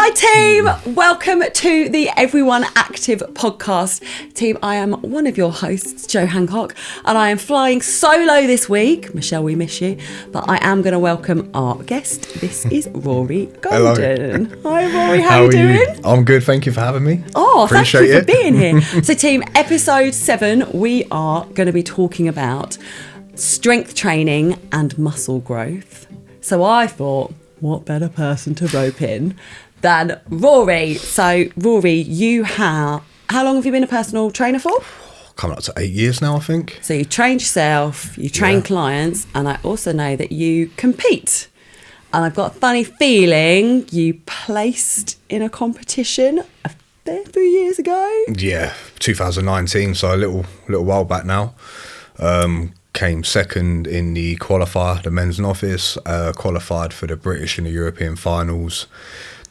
Hi team, welcome to the Everyone Active podcast. Team, I am one of your hosts, Jo Hancock, and I am flying solo this week. Michelle, we miss you, but I am going to welcome our guest. This is Rory Golden. Hello. Hi Rory, how you doing? I'm good, thank you for having me. Oh, Appreciate thank you it. for being here. So team, episode 7, we are going to be talking about strength training and muscle growth. So I thought, what better person to rope in than Rory? So Rory, how long have you been a personal trainer for? Coming up to 8 years now, I think. So you trained yourself, you train clients, and I also know that you compete. And I've got a funny feeling you placed in a competition a fair few years ago. Yeah, 2019, so a little while back now. Came second in the qualifier, the men's novice, qualified for the British and the European finals.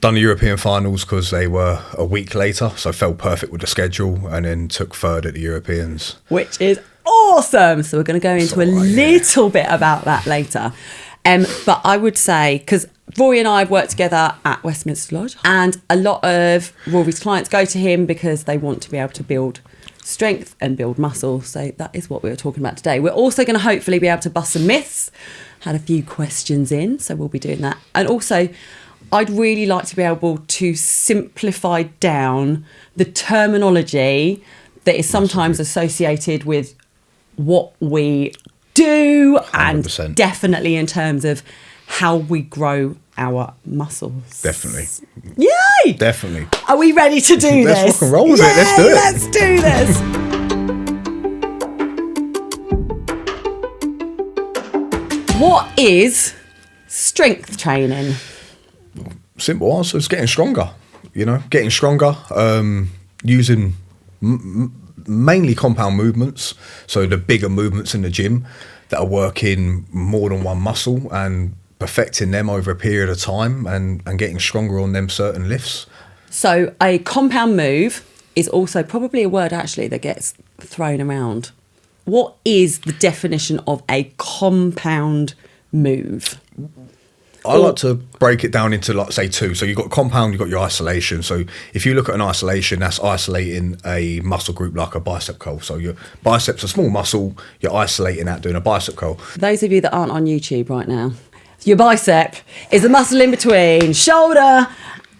Done the European finals because they were a week later, so fell perfect with the schedule, and then took third at the Europeans. Which is awesome. So we're going to go into a little bit about that later. But I would say, because Rory and I have worked together at Westminster Lodge, and a lot of Rory's clients go to him because they want to be able to build strength and build muscle. So that is what we were talking about today. We're also going to hopefully be able to bust some myths. Had a few questions in, so we'll be doing that. And also, I'd really like to be able to simplify down the terminology that is sometimes associated with what we do 100%. and definitely in terms of how we grow our muscles. Definitely. Yay! Definitely. Are we ready to do this? Let's rock and roll with it. Let's do it. Let's do this. What is strength training? Simple answer is getting stronger. Getting stronger, using mainly compound movements, so the bigger movements in the gym that are working more than one muscle and perfecting them over a period of time and getting stronger on them certain lifts. So a compound move is also probably a word actually that gets thrown around. What is the definition of a compound move? I like to break it down into, like, say, two. So you've got compound, you've got your isolation. So if you look at an isolation, that's isolating a muscle group like a bicep curl. So your bicep's a small muscle, you're isolating that doing a bicep curl. Those of you that aren't on YouTube right now, your bicep is a muscle in between shoulder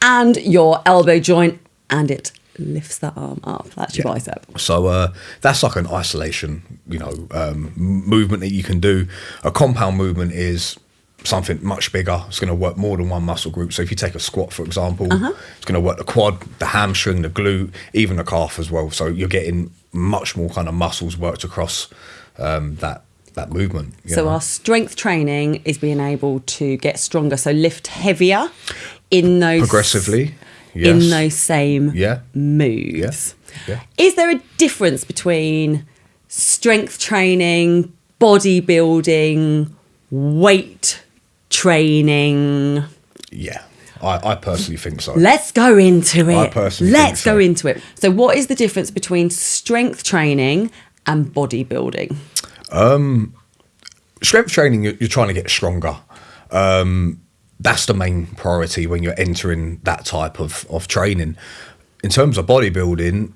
and your elbow joint, and it lifts that arm up. That's your bicep. So that's like an isolation, movement that you can do. A compound movement is something much bigger. It's going to work more than one muscle group. So if you take a squat, for example, it's going to work the quad, the hamstring, the glute, even the calf as well. So you're getting much more kind of muscles worked across that movement. So our strength training is being able to get stronger, so lift heavier in those progressively, in those same moves. Yeah. Is there a difference between strength training, bodybuilding, weight training? Yeah, I personally think so. Let's go into it. I personally think so. Go into it. So what is the difference between strength training and bodybuilding? Strength training, you're trying to get stronger. That's the main priority when you're entering that type of training. In terms of bodybuilding,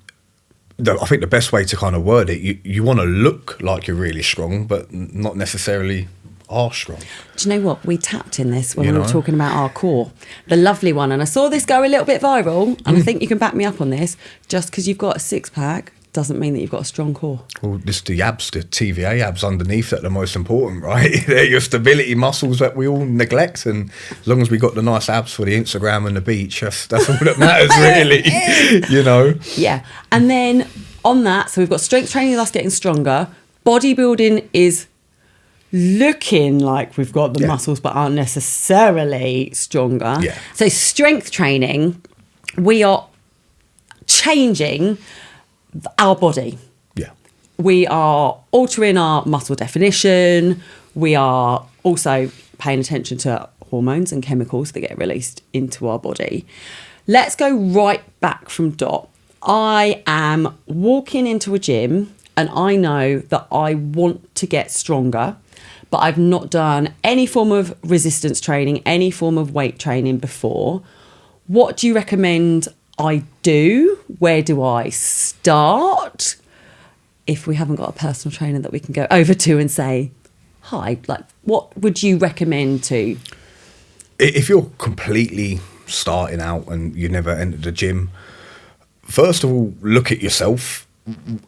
I think the best way to kind of word it, you want to look like you're really strong, but not necessarily are strong. Do you know what? We tapped in this when we were talking about our core, the lovely one. And I saw this go a little bit viral, and I think you can back me up on this. Just because you've got a six-pack doesn't mean that you've got a strong core. Well, the abs, the TVA abs underneath that are the most important, right? They're your stability muscles that we all neglect, and as long as we got the nice abs for the Instagram and the beach, that's all that matters, really. Yeah. And then on that, so we've got strength training, that's getting stronger. Bodybuilding is looking like we've got the muscles but aren't necessarily stronger. Yeah. So strength training, we are changing our body. Yeah. We are altering our muscle definition. We are also paying attention to hormones and chemicals that get released into our body. Let's go right back from dot. I am walking into a gym and I know that I want to get stronger, but I've not done any form of resistance training, any form of weight training before. what do you recommend I do? Where do I start? If we haven't got a personal trainer that we can go over to and say, hi, like, what would you recommend to? If you're completely starting out and you never entered the gym, first of all, look at yourself.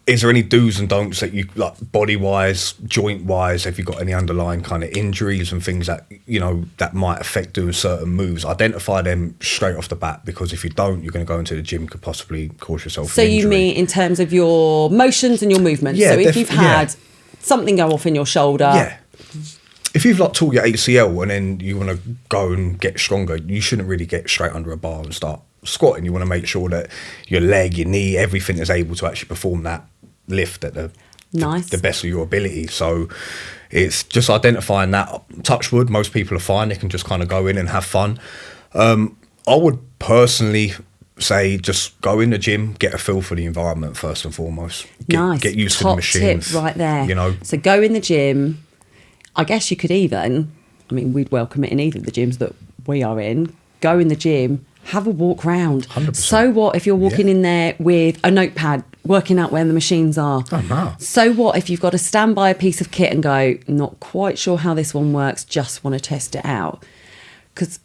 Is there any do's and don'ts that you like, body wise, joint wise? Have you got any underlying kind of injuries and things that, you know, that might affect doing certain moves? Identify them straight off the bat, because if you don't, you're going to go into the gym, could possibly cause yourself So an injury. you mean in terms of your motions and your movements? Yeah, so if you've had something go off in your shoulder. Yeah. If you've like tore your ACL and then you want to go and get stronger, you shouldn't really get straight under a bar and start squatting. You want to make sure that your leg, your knee, everything is able to actually perform that lift at the best of your ability. So it's just identifying that. Touch wood, most people are fine. They can just kind of go in and have fun. I would personally say just go in the gym, get a feel for the environment first and foremost. Get used to the machines. Tip right there. You know, so go in the gym. I guess you could even, I mean, we'd welcome it in either of the gyms that we are in. Go in the gym, have a walk round. 100%. So what if you're walking in there with a notepad, working out where the machines are? Oh, no. So what if you've got to stand by a piece of kit and go, not quite sure how this one works, just want to test it out? Because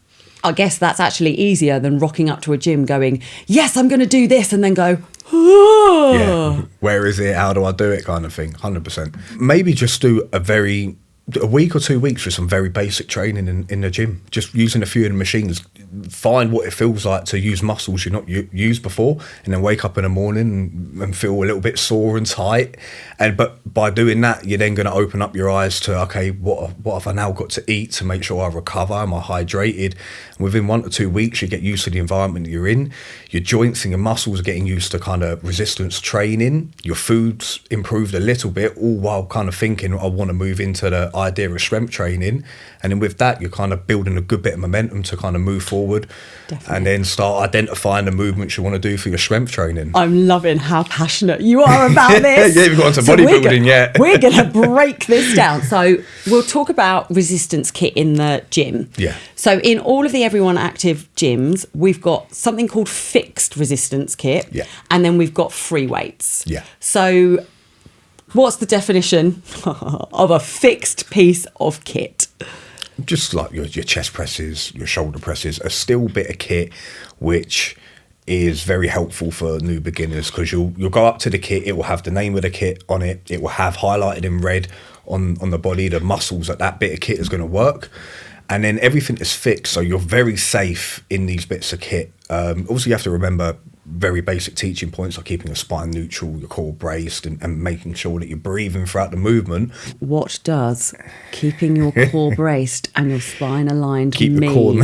I guess that's actually easier than rocking up to a gym going, yes, I'm going to do this, and then go, oh. Yeah, where is it? How do I do it? Kind of thing. 100%. Maybe just do a week or 2 weeks with some very basic training in the gym, just using a few of the machines. Find what it feels like to use muscles you've not used before, and then wake up in the morning and feel a little bit sore and tight. But by doing that, you're then going to open up your eyes to, okay, what have I now got to eat to make sure I recover? Am I hydrated? And within 1 to 2 weeks, you get used to the environment that you're in. Your joints and your muscles are getting used to kind of resistance training. Your food's improved a little bit, all while kind of thinking, I want to move into the idea of strength training. And then with that, you're kind of building a good bit of momentum to kind of move forward. Definitely. And then start identifying the movements you want to do for your strength training. I'm loving how passionate you are about this. Yeah, we've got into bodybuilding yet. We're going to break this down. So we'll talk about resistance kit in the gym. Yeah. So in all of the Everyone Active gyms, we've got something called fixed resistance kit. Yeah. And then we've got free weights. Yeah. So what's the definition of a fixed piece of kit? Just like your chest presses, your shoulder presses, a still bit of kit, which is very helpful for new beginners, because you'll go up to the kit, it will have the name of the kit on it, it will have highlighted in red on the body the muscles that bit of kit is going to work, and then everything is fixed, so you're very safe in these bits of kit. Also, you have to remember very basic teaching points like keeping your spine neutral, your core braced, and making sure that you're breathing throughout the movement. What does keeping your core braced and your spine aligned mean?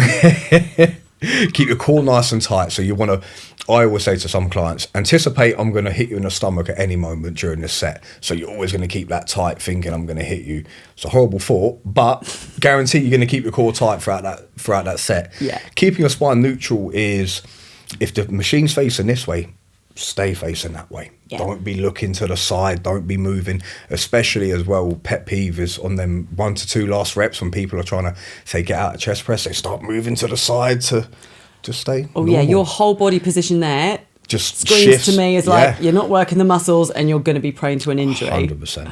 Keep your core nice and tight. So you want to, I always say to some clients, anticipate I'm going to hit you in the stomach at any moment during this set. So you're always going to keep that tight, thinking I'm going to hit you. It's a horrible thought, but guarantee you're going to keep your core tight throughout that set. Yeah. Keeping your spine neutral is, if the machine's facing this way, stay facing that way. Yeah. Don't be looking to the side, don't be moving, especially as well, pet peeve is on them 1 to 2 last reps when people are trying to say get out of chest press, they start moving to the side to just stay normal. Yeah, your whole body position there just screams shifts to me as like, you're not working the muscles and you're going to be prone to an injury. 100%.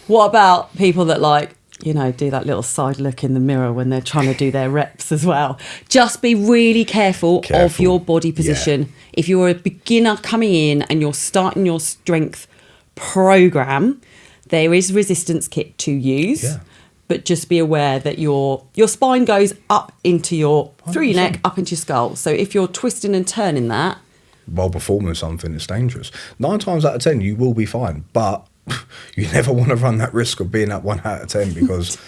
What about people that like, you know, do that little side look in the mirror when they're trying to do their reps as well? Just be really careful of your body position. Yeah. If you're a beginner coming in and you're starting your strength program, there is resistance kit to use. Yeah. But just be aware that your spine goes up into through your neck, up into your skull. So if you're twisting and turning that while performing something, it's dangerous. 9 times out of 10, you will be fine, but you never want to run that risk of being at 1 out of 10, because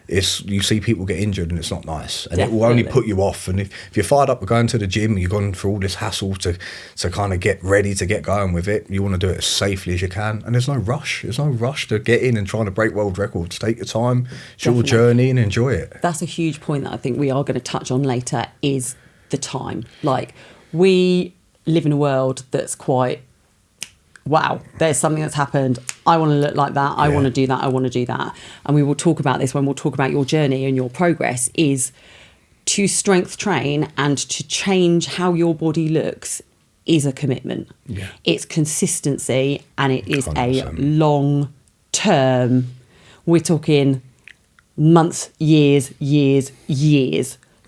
you see people get injured and it's not nice, and Definitely. It will only put you off. And if you're fired up with going to the gym, you've gone through all this hassle to kind of get ready to get going with it, you want to do it as safely as you can, and there's no rush to get in and trying to break world records. Take your time, it's your journey, and enjoy it. That's a huge point that I think we are going to touch on later, is the time. Like, we live in a world that's quite, wow, there's something that's happened, I want to look like that, I want to do that, I want to do that. And we will talk about this when we'll talk about your journey and your progress, is to strength train and to change how your body looks is a commitment. Yeah. It's consistency, and it is 100%. a long term. We're talking months, years,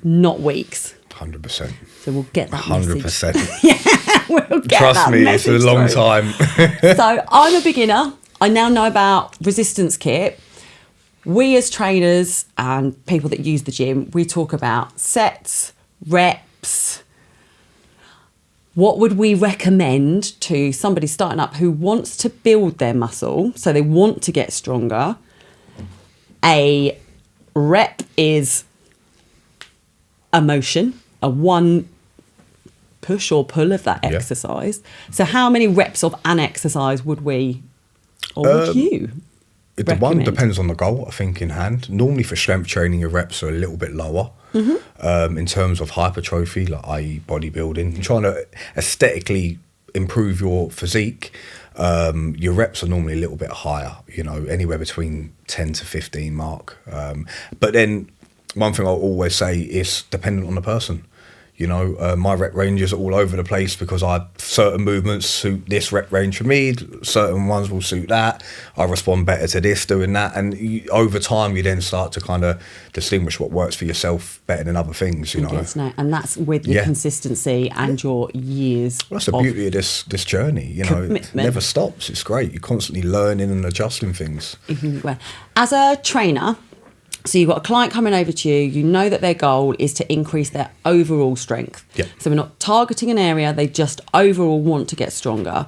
not weeks. 100%. So we'll get that 100%. We'll get Trust that me, it's a message long through. time. So I'm a beginner. I now know about resistance kit. We as trainers and people that use the gym, we talk about sets, reps. What would we recommend to somebody starting up who wants to build their muscle, so they want to get stronger? A rep is a motion, a one push or pull of that exercise. So how many reps of an exercise would we, or would you The one recommend? depends on the goal, I think, in hand. Normally for strength training, your reps are a little bit lower. In terms of hypertrophy, like i.e. bodybuilding, trying to aesthetically improve your physique, your reps are normally a little bit higher, you know, anywhere between 10 to 15 mark. But then one thing I'll always say is dependent on the person. You know, my rep ranges are all over the place because certain movements suit this rep range for me, certain ones will suit that. I respond better to this doing that, and over time you then start to kind of distinguish what works for yourself better than other things. You know, Yes, no, and that's with your consistency and your years. Well, that's the beauty of this journey. You know, it commitment. never stops. It's great. You're constantly learning and adjusting things. As a trainer, so you've got a client coming over to you, you know that their goal is to increase their overall strength. Yep. So we're not targeting an area, they just overall want to get stronger.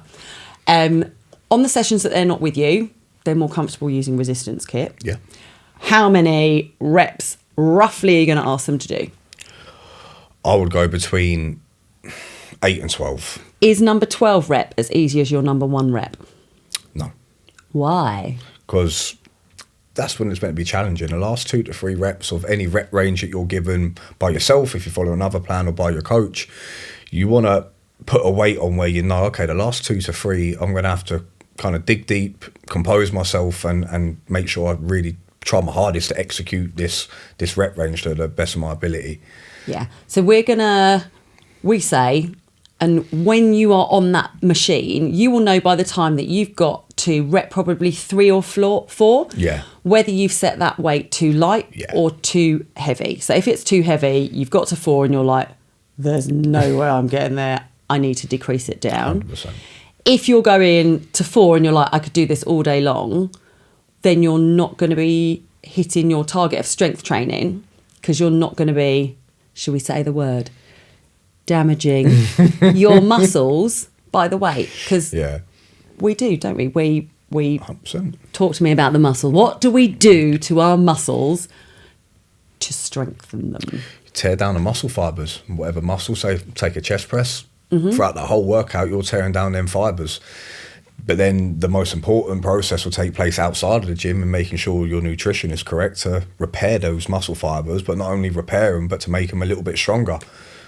On the sessions that they're not with you, they're more comfortable using resistance kit. Yeah. How many reps roughly are you going to ask them to do? I would go between 8 and 12. Is number 12 rep as easy as your number 1 rep? No. Why? Because that's when it's meant to be challenging. The last 2 to 3 reps of any rep range that you're given by yourself, if you follow another plan, or by your coach, you want to put a weight on where you know, okay, the last 2 to 3, I'm going to have to kind of dig deep, compose myself, and make sure I really try my hardest to execute this rep range to the best of my ability. Yeah. So we say, and when you are on that machine, you will know by the time that you've got to rep probably 3 or 4, whether you've set that weight too light or too heavy. So if it's too heavy, you've got to 4 and you're like, there's no way I'm getting there. I need to decrease it down. 100%. If you're going to 4 and you're like, I could do this all day long, then you're not going to be hitting your target of strength training, because you're not going to be, should we say the word, damaging your muscles by the weight. Because we do, don't we? We 100%. Talk to me about the muscle. What do we do to our muscles to strengthen them? You tear down the muscle fibers, whatever muscle, say take a chest press. Throughout the whole workout, you're tearing down them fibers. But then the most important process will take place outside of the gym, and making sure your nutrition is correct to repair those muscle fibers, but not only repair them, but to make them a little bit stronger.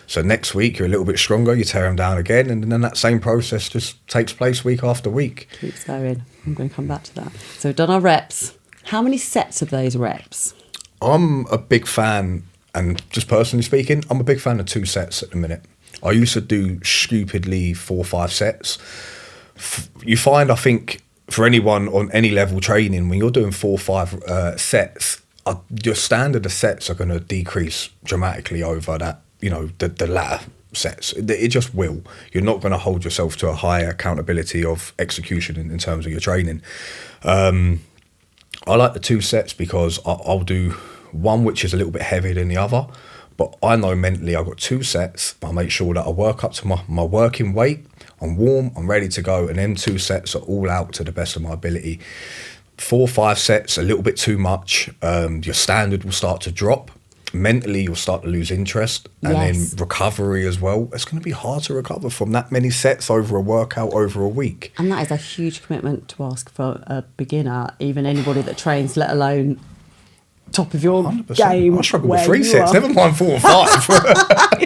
So next week, you're a little bit stronger, you tear them down again, and then that same process just takes place week after week. Keeps going. I'm going to come back to that. So we've done our reps. How many sets of those reps? I'm a big fan, and just personally speaking, I'm a big fan of 2 sets at the minute. I used to do stupidly 4 or 5 sets. You find, I think, for anyone on any level training, when you're doing 4 or 5 sets, your standard of sets are going to decrease dramatically over that, you know, the latter sets. It just will. You're not going to hold yourself to a higher accountability of execution in terms of your training. I like the 2 sets because I'll do one which is a little bit heavier than the other, but I know mentally I've got 2 sets. I make sure that I work up to my working weight. I'm warm, I'm ready to go, and them 2 sets are all out to the best of my ability. 4 or 5 sets, a little bit too much. Your standard will start to drop. Mentally, you'll start to lose interest, and then recovery as well. It's going to be hard to recover from that many sets over a workout over a week. And that is a huge commitment to ask for a beginner, even anybody that trains, let alone top of your 100%. game. I struggle with 3 sets, never mind 4 or 5.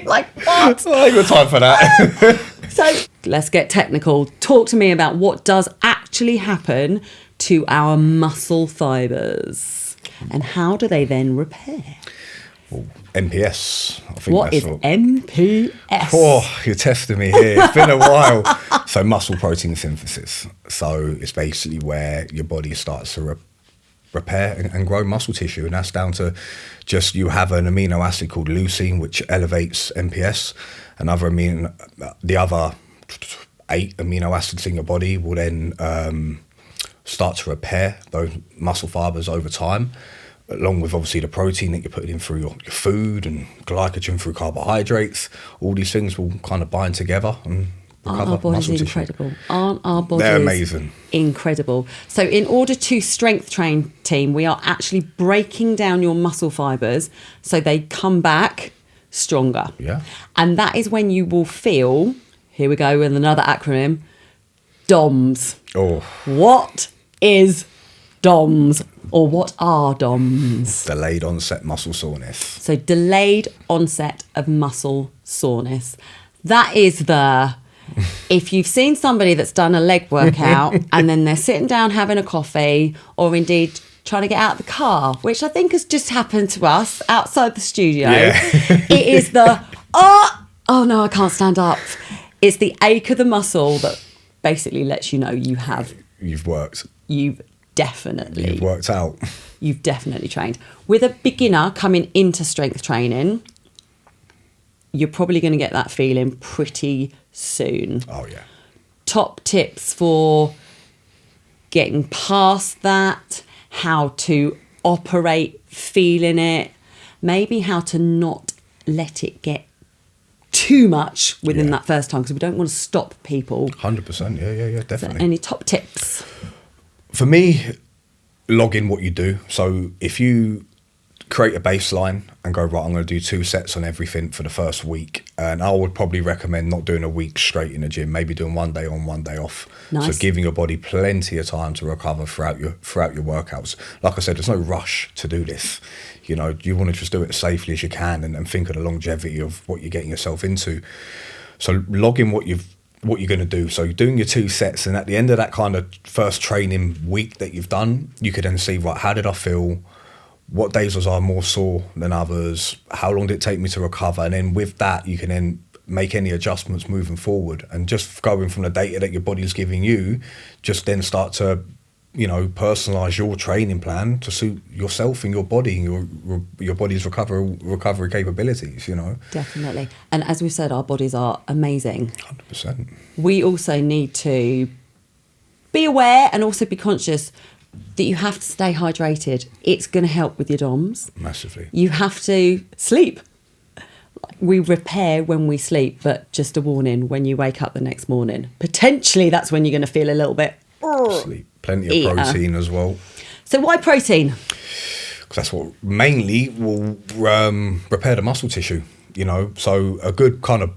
Like, what? I ain't got time for that. So let's get technical. Talk to me about what does actually happen to our muscle fibers, and how do they then repair? Well, MPS. I think What is MPS? Oh, you're testing me here. It's been a while. So muscle protein synthesis. So it's basically where your body starts to repair and grow muscle tissue, and that's down to just you have an amino acid called leucine, which elevates MPS. The other 8 amino acids in your body will then start to repair those muscle fibers over time, along with obviously the protein that you're putting in through your food and glycogen through carbohydrates. All these things will kind of bind together and recover Aren't our bodies muscle incredible? tissue. Aren't our bodies They're amazing. Incredible. So in order to strength train, team, we are actually breaking down your muscle fibers so they come back stronger. Yeah. And that is when you will feel, here we go with another acronym, DOMS. Oh, What is DOMS, or what are DOMS? delayed onset muscle soreness. So delayed onset of muscle soreness. That is if you've seen somebody that's done a leg workout and then they're sitting down having a coffee, or indeed trying to get out of the car, which I think has just happened to us outside the studio. Yeah. It is oh no, I can't stand up. It's the ache of the muscle that basically lets you know You've worked. You've definitely trained. With a beginner coming into strength training, you're probably going to get that feeling pretty soon. Oh, yeah. Top tips for getting past that, how to operate feeling it, maybe how to not let it get too much within that first time, because we don't want to stop people. 100%. Yeah, definitely. So any top tips? For me, log in what you do. So if you create a baseline and go, right, I'm going to do 2 sets on everything for the first week, and I would probably recommend not doing a week straight in the gym, maybe doing 1 day on, 1 day off. Nice. So giving your body plenty of time to recover throughout your workouts. Like I said, there's no rush to do this. You know, you want to just do it as safely as you can and think of the longevity of what you're getting yourself into. So log in what you're going to do. So you're doing your 2 sets, and at the end of that kind of first training week that you've done, you could then see, right, how did I feel? What days was I more sore than others? How long did it take me to recover? And then with that, you can then make any adjustments moving forward, and just going from the data that your body's giving you, just then start to, you know, personalize your training plan to suit yourself and your body and your body's recovery capabilities, you know. Definitely. And as we've said, our bodies are amazing. 100%. We also need to be aware and also be conscious that you have to stay hydrated. It's going to help with your DOMS. Massively. You have to sleep. We repair when we sleep, but just a warning, when you wake up the next morning, potentially that's when you're going to feel a little bit... Sleep. Plenty of protein as well. So why protein? Because that's what mainly will repair the muscle tissue, you know. So a good kind of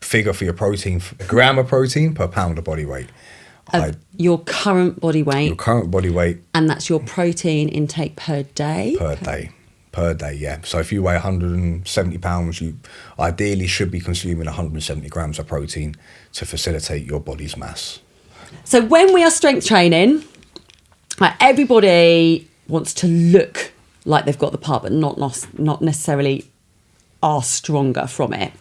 figure for your protein, a gram of protein per pound of body weight. Your current body weight. Your current body weight. And that's your protein intake per day? Per day, yeah. So if you weigh 170 pounds, you ideally should be consuming 170 grams of protein to facilitate your body's mass. So when we are strength training, everybody wants to look like they've got the part, but not necessarily are stronger from it.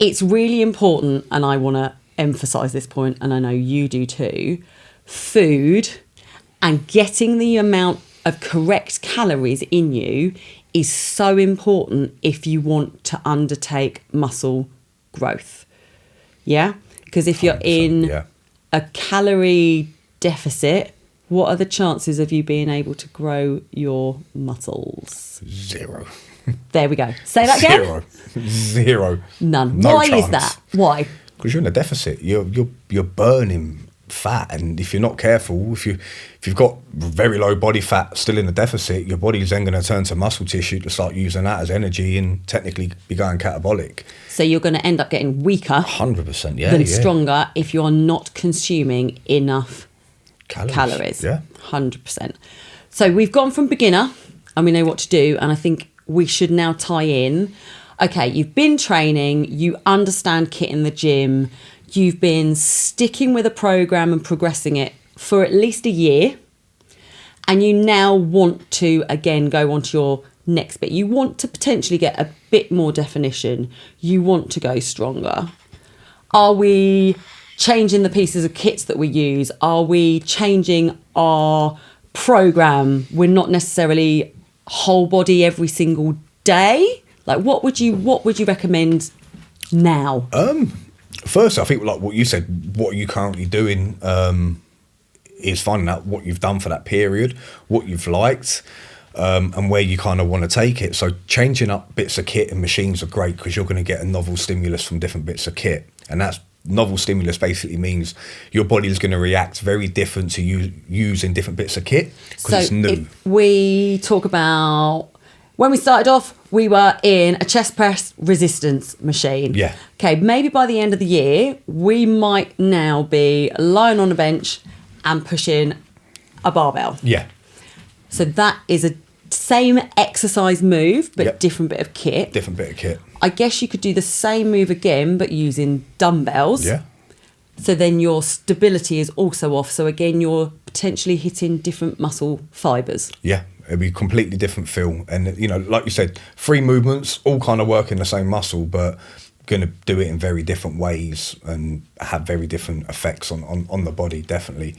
It's really important, and I want to emphasise this point, and I know you do too, food and getting the amount of correct calories in you is so important if you want to undertake muscle growth. Yeah? Because if you're in a calorie deficit, what are the chances of you being able to grow your muscles? 0. There we go. Say that again. 0. None. No Why chance. is that? Why? Because you're in a deficit. You're burning fat, and if you're not careful, if you've got very low body fat still in the deficit, your body's then going to turn to muscle tissue to start using that as energy and technically be going catabolic. So you're going to end up getting weaker 100%, than stronger if you're not consuming enough calories. Yeah. 100%. So we've gone from beginner and we know what to do, and I think we should now tie in, okay, you've been training, you understand kit in the gym, you've been sticking with a program and progressing it for at least a year, and you now want to, again, go onto your next bit. You want to potentially get a bit more definition. You want to go stronger. Are we changing the pieces of kits that we use? Are we changing our program? We're not necessarily whole body every single day. Like, what would you recommend now? First, I think like what you said, what are you currently doing is finding out what you've done for that period, what you've liked, and where you kind of want to take it. So changing up bits of kit and machines are great because you're going to get a novel stimulus from different bits of kit. And that's novel stimulus basically means your body is going to react very different to you using different bits of kit because it's new. If we talk about when we started off, we were in a chest press resistance machine. Yeah. Okay, maybe by the end of the year, we might now be lying on a bench and pushing a barbell. Yeah. So that is a same exercise move, but different bit of kit. Different bit of kit. I guess you could do the same move again, but using dumbbells. Yeah. So then your stability is also off. So again, you're potentially hitting different muscle fibres. Yeah, it'd be a completely different feel. And, you know, like you said, 3 movements, all kind of work in the same muscle, but going to do it in very different ways and have very different effects on the body, definitely.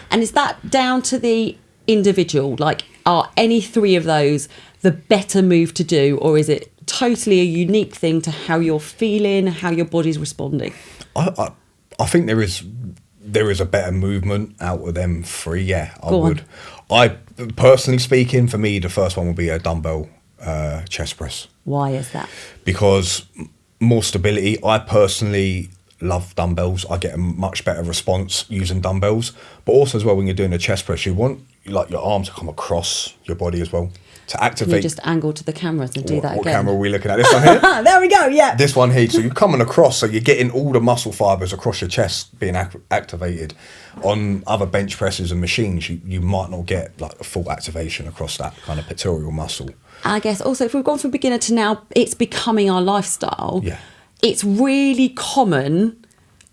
And is that down to the individual? Like, are any 3 of those the better move to do, or is it totally a unique thing to how you're feeling, how your body's responding? I think there is a better movement out of them 3. Yeah, I Go would. I personally speaking, for me, the first one would be a dumbbell chest press. Why is that? Because more stability. I personally love dumbbells. I get a much better response using dumbbells. But also as well, when you're doing a chest press, you want like your arms to come across your body as well to activate. Can you just angle to the cameras and do that again? What camera are we looking at? This one here? There we go, yeah. This one here. So you're coming across, so you're getting all the muscle fibres across your chest being activated. On other bench presses and machines, you might not get like a full activation across that kind of pectoral muscle. I guess also, if we've gone from beginner to now, it's becoming our lifestyle. Yeah. It's really common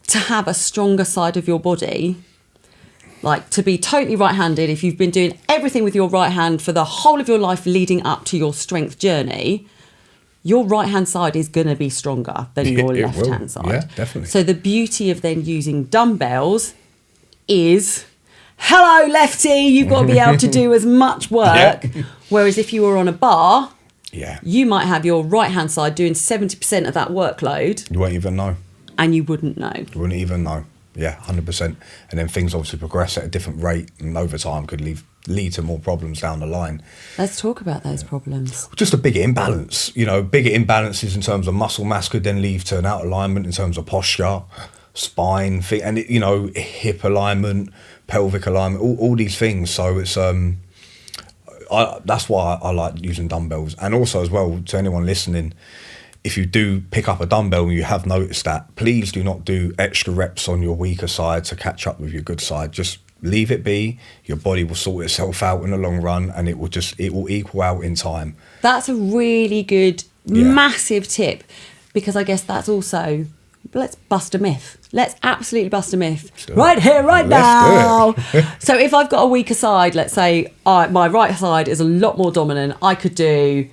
to have a stronger side of your body. Like, to be totally right-handed, if you've been doing everything with your right hand for the whole of your life leading up to your strength journey, your right-hand side is going to be stronger than your left-hand side. Yeah, definitely. So the beauty of then using dumbbells is, hello, lefty, you've got to be able to do as much work. Yeah. Whereas if you were on a bar, you might have your right-hand side doing 70% of that workload. You won't even know. And you wouldn't know. You wouldn't even know. Yeah, 100%. And then things obviously progress at a different rate, and over time could lead to more problems down the line. Let's talk about those problems. Just a bigger imbalance. You know, bigger imbalances in terms of muscle mass could then lead to an out alignment in terms of posture, spine, feet, and you know, hip alignment, pelvic alignment, all these things. So it's that's why I like using dumbbells. And also as well, to anyone listening, if you do pick up a dumbbell and you have noticed that, please do not do extra reps on your weaker side to catch up with your good side. Just leave it be. Your body will sort itself out in the long run, and it will equal out in time. That's a really good, massive tip, because I guess that's also, let's bust a myth. Let's absolutely bust a myth. Right here, right now. So if I've got a weaker side, let's say my right side is a lot more dominant, I could do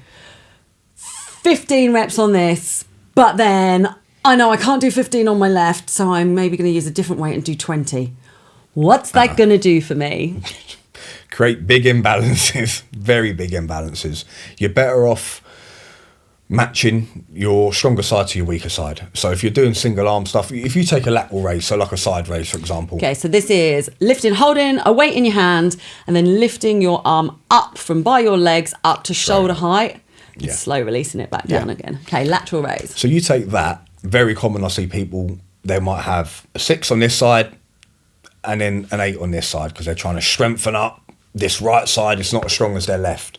15 reps on this, but then I know I can't do 15 on my left, so I'm maybe going to use a different weight and do 20. What's that going to do for me? Create big imbalances, very big imbalances. You're better off matching your stronger side to your weaker side. So if you're doing single arm stuff, if you take a lateral raise, so like a side raise, for example. Okay, so this is lifting, holding a weight in your hand, and then lifting your arm up from by your legs up to shoulder height. And slow releasing it back down again. Okay, lateral raise. So you take that, very common, I see people, they might have a 6 on this side and then an 8 on this side because they're trying to strengthen up this right side. It's not as strong as their left.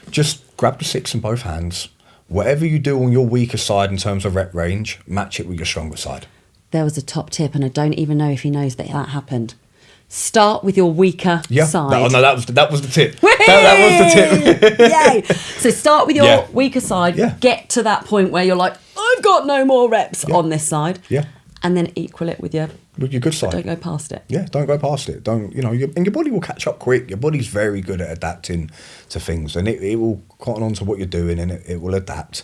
Just grab the 6 in both hands. Whatever you do on your weaker side in terms of rep range, match it with your stronger side. There was a top tip, and I don't even know if he knows that happened. Start with your weaker side. That was the tip. That was the tip. Yay! So start with your weaker side. Yeah. Get to that point where you're like, I've got no more reps on this side. Yeah. and then equal it with your good side. Don't go past it. Yeah, don't go past it. Don't, and your body will catch up quick. Your body's very good at adapting to things, and it will cotton on to what you're doing, and it will adapt.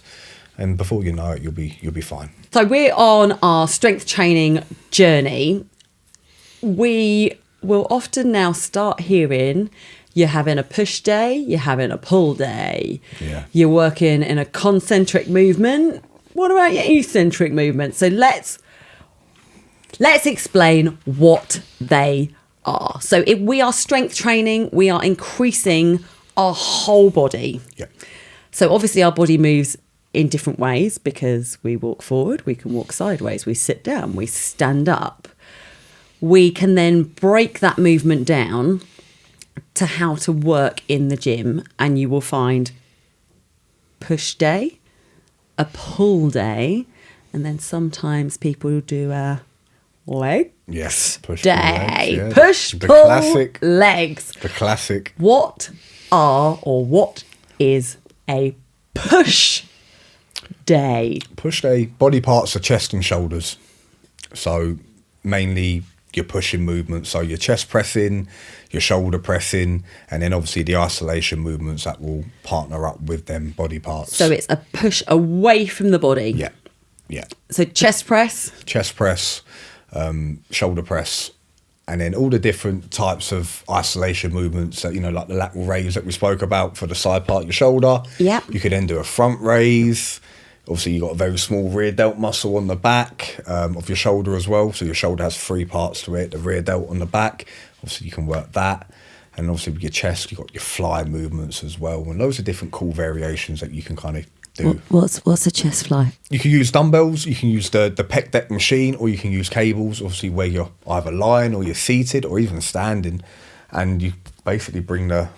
And before you know it, you'll be fine. So we're on our strength training journey. We will often now start hearing you're having a push day, you're having a pull day, you're working in a concentric movement. What about your eccentric movement? So let's explain what they are. So if we are strength training, we are increasing our whole body. Yeah. So obviously our body moves in different ways because we walk forward, we can walk sideways, we sit down, we stand up. We can then break that movement down to how to work in the gym, and you will find push day, a pull day, and then sometimes people do a legs push day. legs, yeah. Push, the pull, classic, legs. The classic. What is a push day? Push day, body parts are chest and shoulders. So mainly your pushing movements. So your chest pressing, your shoulder pressing, and then obviously the isolation movements that will partner up with them body parts. So it's a push away from the body. Yeah. Yeah. So chest press, shoulder press, and then all the different types of isolation movements that, like the lateral raise that we spoke about for the side part of your shoulder. Yeah. You could then do a front raise. Obviously, you've got a very small rear delt muscle on the back of your shoulder as well. So your shoulder has 3 parts to it. The rear delt on the back, obviously you can work that. And obviously with your chest, you've got your fly movements as well. And loads of different cool variations that you can kind of do. What's a chest fly? You can use dumbbells, you can use the pec deck machine, or you can use cables, obviously where you're either lying or you're seated or even standing. And you basically bring the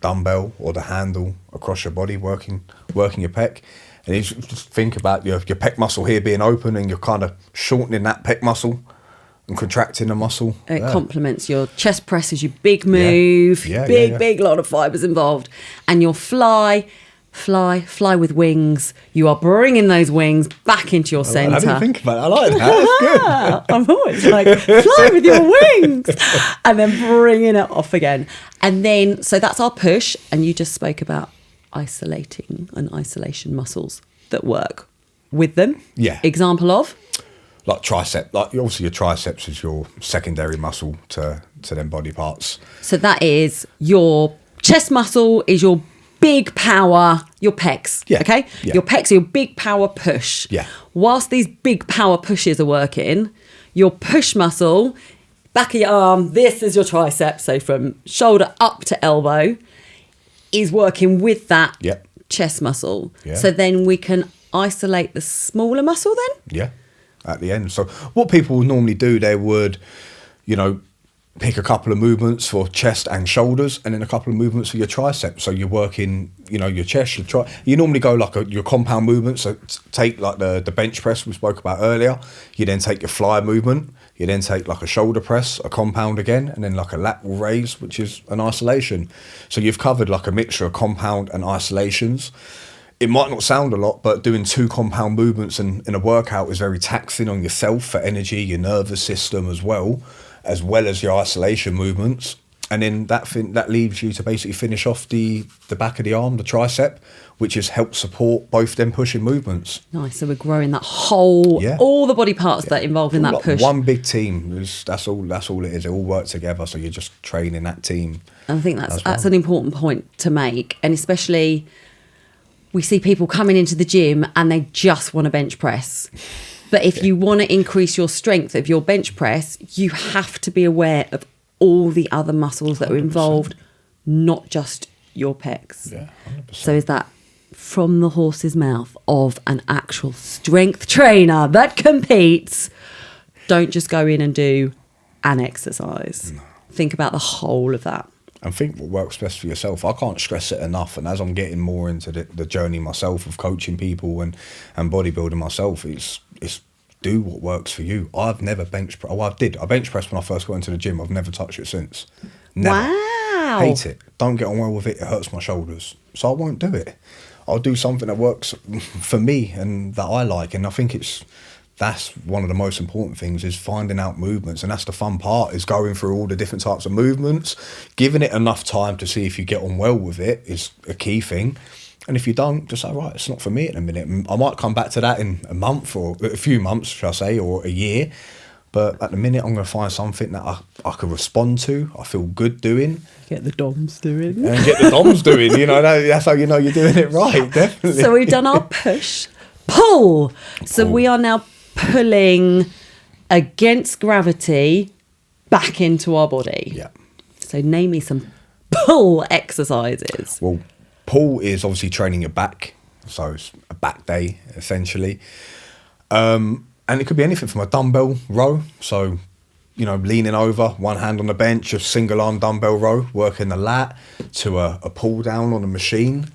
dumbbell or the handle across your body, working your pec. And you just think about your pec muscle here being open, and you're kind of shortening that pec muscle and contracting the muscle. It complements your chest press is your big move, big lot of fibres involved. And your fly with wings. You are bringing those wings back into your centre. I didn't think about it. I like that. That's good. I'm always like, fly with your wings. And then bringing it off again. And then, so that's our push. And you just spoke about isolating and isolation muscles that work with them. Yeah. Example of? Like tricep. Like obviously your triceps is your secondary muscle to them body parts. So that is your chest muscle is your big power, your pecs. Yeah. Okay? Yeah. Your pecs are your big power push. Yeah. Whilst these big power pushes are working, your push muscle, back of your arm, this is your tricep. So from shoulder up to elbow is working with that chest muscle. Yeah. So then we can isolate the smaller muscle then? Yeah, at the end. So what people would normally do, they would, pick a couple of movements for chest and shoulders, and then a couple of movements for your triceps. So you're working, your chest, you normally go like your compound movement. So take like the bench press we spoke about earlier. You then take your fly movement. You then take like a shoulder press, a compound again, and then like a lateral raise, which is an isolation. So you've covered like a mixture of compound and isolations. It might not sound a lot, but doing 2 compound movements in a workout is very taxing on yourself for energy, your nervous system as well as your isolation movements. And then that leaves you to basically finish off the back of the arm, the tricep, which is help support both them pushing movements. Nice. So we're growing that whole, all the body parts that involved in that like push. One big team. That's all it is. They all work together. So you're just training that team. And I think that's an important point to make. And especially we see people coming into the gym and they just want to bench press. But if you want to increase your strength of your bench press, you have to be aware of all the other muscles that 100%. Are involved, not just your pecs. Yeah, 100%. So is that from the horse's mouth of an actual strength trainer that competes? Don't just go in and do an exercise. No. Think about the whole of that. And think what works best for yourself. I can't stress it enough. And as I'm getting more into the journey myself of coaching people and bodybuilding myself, it's do what works for you. I've never bench pressed. Well, I did. I bench pressed when I first got into the gym. I've never touched it since. Never. Wow. Hate it. Don't get on well with it. It hurts my shoulders. So I won't do it. I'll do something that works for me and that I like. And I think it's that's one of the most important things, is finding out movements. And that's the fun part, is going through all the different types of movements. Giving it enough time to see if you get on well with it is a key thing. And if you don't, just say, right, it's not for me at the minute. I might come back to that in a month, or a few months, shall I say, or a year. But at the minute, I'm going to find something that I can respond to, I feel good doing. Get the DOMs doing. And get the DOMs doing, you know, that's how you know you're doing it right, definitely. So we've done our push, pull. So we are now pulling against gravity back into our body. Yeah. So name me some pull exercises. Well, pull is obviously training your back. So it's a back day, essentially. And it could be anything from a dumbbell row. So, you know, leaning over, one hand on the bench, a single arm dumbbell row, working the lat, to a pull down on a machine,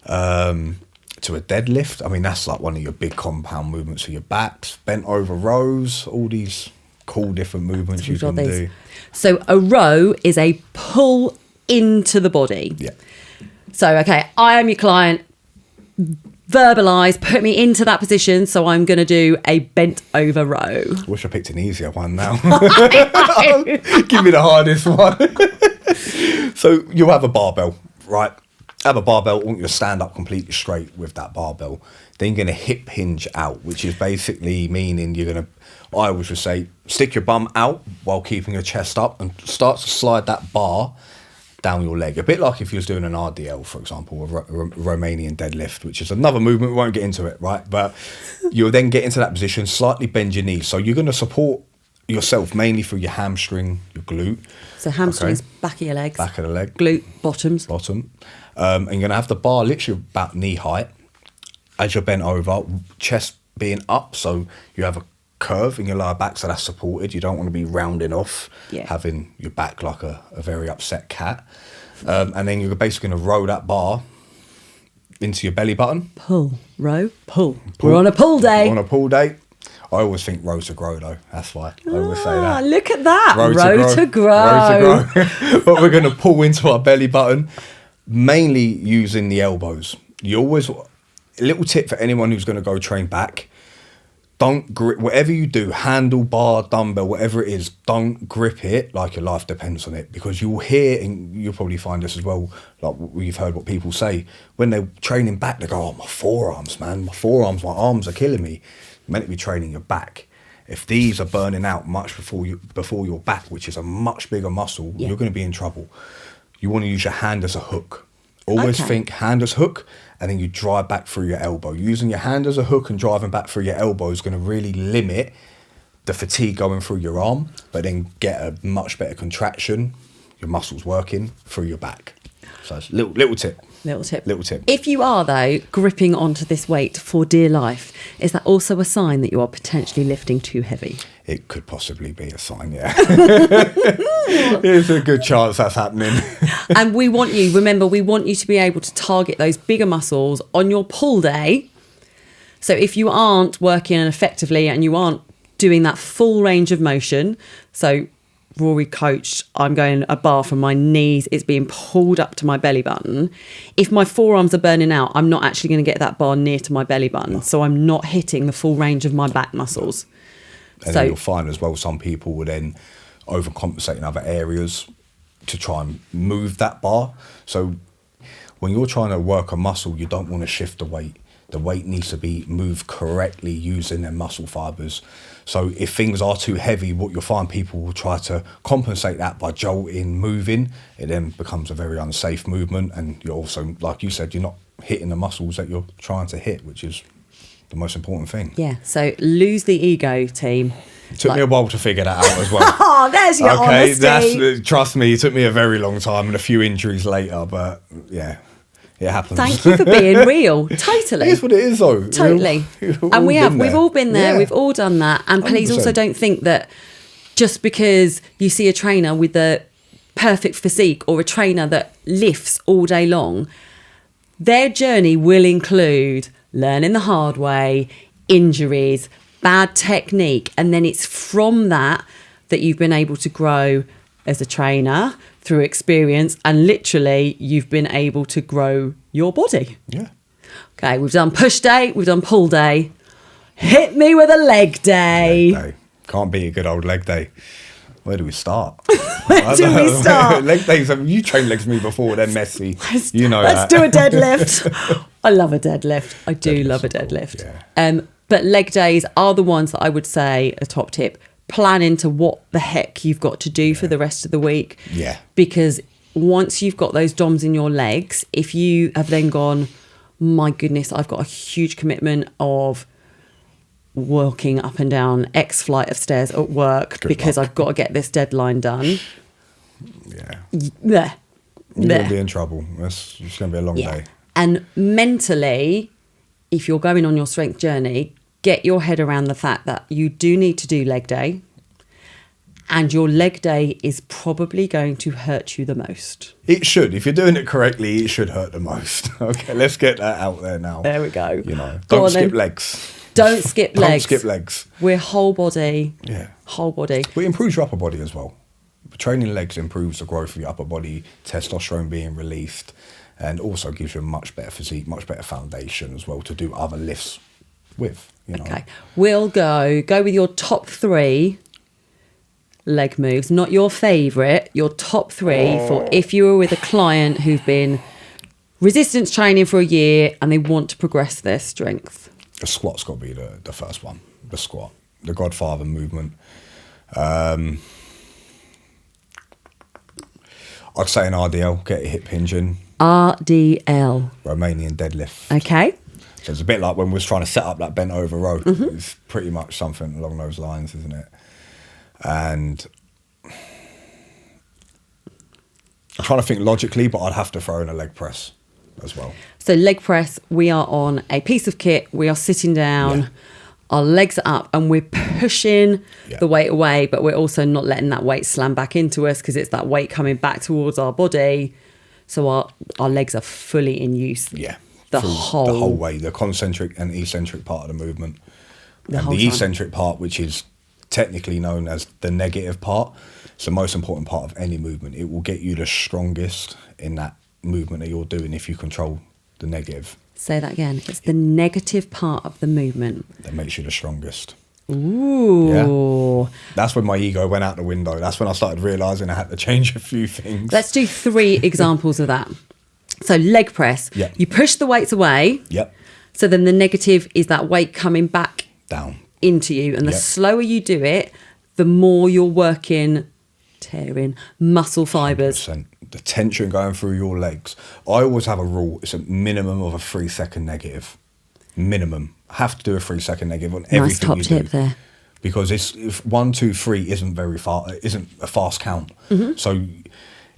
to a deadlift. I mean, that's like one of your big compound movements for your backs. Bent over rows, all these cool different movements you can do. So a row is a pull into the body. Yeah. So, okay, I am your client. Verbalise, put me into that position. So I'm going to do a bent over row. Wish I picked an easier one now. Give me the hardest one. So you'll have a barbell, right? Have a barbell, I want you to stand up completely straight with that barbell. Then you're going to hip hinge out, which is basically meaning you're going to, I always would say, stick your bum out while keeping your chest up and start to slide that bar down your leg. A bit like if you was doing an RDL, for example, a Romanian deadlift, which is another movement, we won't get into it, right? But you'll then get into that position, slightly bend your knees. So you're going to support yourself mainly through your hamstring, your glute. So hamstrings, back of your legs. Back of the leg. Glute, bottoms. Bottom. And you're going to have the bar literally about knee height as you're bent over, chest being up. So you have a curve in your lower back, so that's supported. You don't want to be rounding off, having your back like a very upset cat. And then you're basically going to row that bar into your belly button. Pull, row, pull. We're on a pull day. On a pull day. I always think row to grow though. That's why I always say that. Look at that. Row to grow. Row to grow. But we're going to pull into our belly button, mainly using the elbows. You always, a little tip for anyone who's going to go train back, don't grip, whatever you do, handlebar, dumbbell, whatever it is, don't grip it like your life depends on it, because you'll hear, and you'll probably find this as well, like we've heard what people say, when they're training back, they go, oh, my forearms, man, my arms are killing me. You're meant to be training your back. If these are burning out much before your back, which is a much bigger muscle, you're going to be in trouble. You want to use your hand as a hook. Always think hand as hook, and then you drive back through your elbow. Using your hand as a hook and driving back through your elbow is going to really limit the fatigue going through your arm, but then get a much better contraction, your muscles working through your back. So it's little tip. Little tip. Little tip. If you are, though, gripping onto this weight for dear life, is that also a sign that you are potentially lifting too heavy? It could possibly be a sign, yeah. There's a good chance that's happening. And we want you to be able to target those bigger muscles on your pull day. So if you aren't working effectively and you aren't doing that full range of motion, so Rory coached, I'm going a bar from my knees, it's being pulled up to my belly button. If my forearms are burning out, I'm not actually going to get that bar near to my belly button. So I'm not hitting the full range of my back muscles. And then you'll find as well, some people will then overcompensate in other areas to try and move that bar. So when you're trying to work a muscle, you don't want to shift the weight. The weight needs to be moved correctly using their muscle fibers. So if things are too heavy, what you'll find, people will try to compensate that by jolting, moving. It then becomes a very unsafe movement. And you're also, like you said, you're not hitting the muscles that you're trying to hit, which is the most important thing. Yeah, so lose the ego, team. It took me a while to figure that out as well. Oh, there's your honesty. Trust me, it took me a very long time and a few injuries later, but yeah, it happens. Thank you for being real. Totally. It is what it is, though. Totally. And we've all been there. Yeah. We've all done that. And please 100%. Also don't think that just because you see a trainer with the perfect physique or a trainer that lifts all day long, their journey will include learning the hard way, injuries, bad technique. And then it's from that you've been able to grow as a trainer through experience, and literally you've been able to grow your body. Yeah. Okay, we've done push day, we've done pull day. hit me with a leg day. Leg day. Can't beat a good old leg day. Where do we start? Where do we start? Leg days. You trained legs with me before. They're messy. Let's do a deadlift. I love a deadlift. I do love a deadlift. Cool. Yeah. But leg days are the ones that I would say a top tip. Plan into what the heck you've got to do for the rest of the week. Yeah. Because once you've got those DOMs in your legs, if you have then gone, my goodness, I've got a huge commitment of walking up and down X flight of stairs at work because I've got to get this deadline done. Yeah. There. You're going to be in trouble. It's going to be a long day. And mentally, if you're going on your strength journey, get your head around the fact that you do need to do leg day. And your leg day is probably going to hurt you the most. It should. If you're doing it correctly, it should hurt the most. Okay, let's get that out there now. There we go. You know, don't skip legs. Don't skip legs. Don't skip legs. We're whole body. Yeah. Whole body. But it improves your upper body as well. Training legs improves the growth of your upper body, testosterone being released, and also gives you a much better physique, much better foundation as well to do other lifts with. You know. Okay. We'll go with your top 3 leg moves, not your favourite, your top 3 for if you were with a client who've been resistance training for a year and they want to progress their strength. The squat's got to be the first one. The squat, the Godfather movement. I'd say an RDL, get your hip hinge in. RDL. Romanian deadlift. Okay. So it's a bit like when we was trying to set up that bent over row. Mm-hmm. It's pretty much something along those lines, isn't it? And I'm trying to think logically, but I'd have to throw in a leg press as well. So leg press, we are on a piece of kit. We are sitting down, our legs are up, and we're pushing the weight away, but we're also not letting that weight slam back into us because it's that weight coming back towards our body. So our legs are fully in use. Yeah. The whole way, the concentric and eccentric part of the movement. The eccentric part, which is technically known as the negative part, it's the most important part of any movement. It will get you the strongest in that movement that you're doing if you control the negative. Say that again. It's the negative part of the movement that makes you the strongest. Ooh. Yeah. That's when my ego went out the window. That's when I started realising I had to change a few things. Let's do 3 examples of that. So leg press. Yep. You push the weights away. Yep. So then the negative is that weight coming back down into you. And the slower you do it, the more you're working, tearing muscle fibres. 100%. The tension going through your legs. I always have a rule. It's a minimum of a 3-second negative. Minimum. Have to do a 3-second negative on everything nice top you tip do. There. Because if 1, 2, 3 isn't very far, isn't a fast count. Mm-hmm. So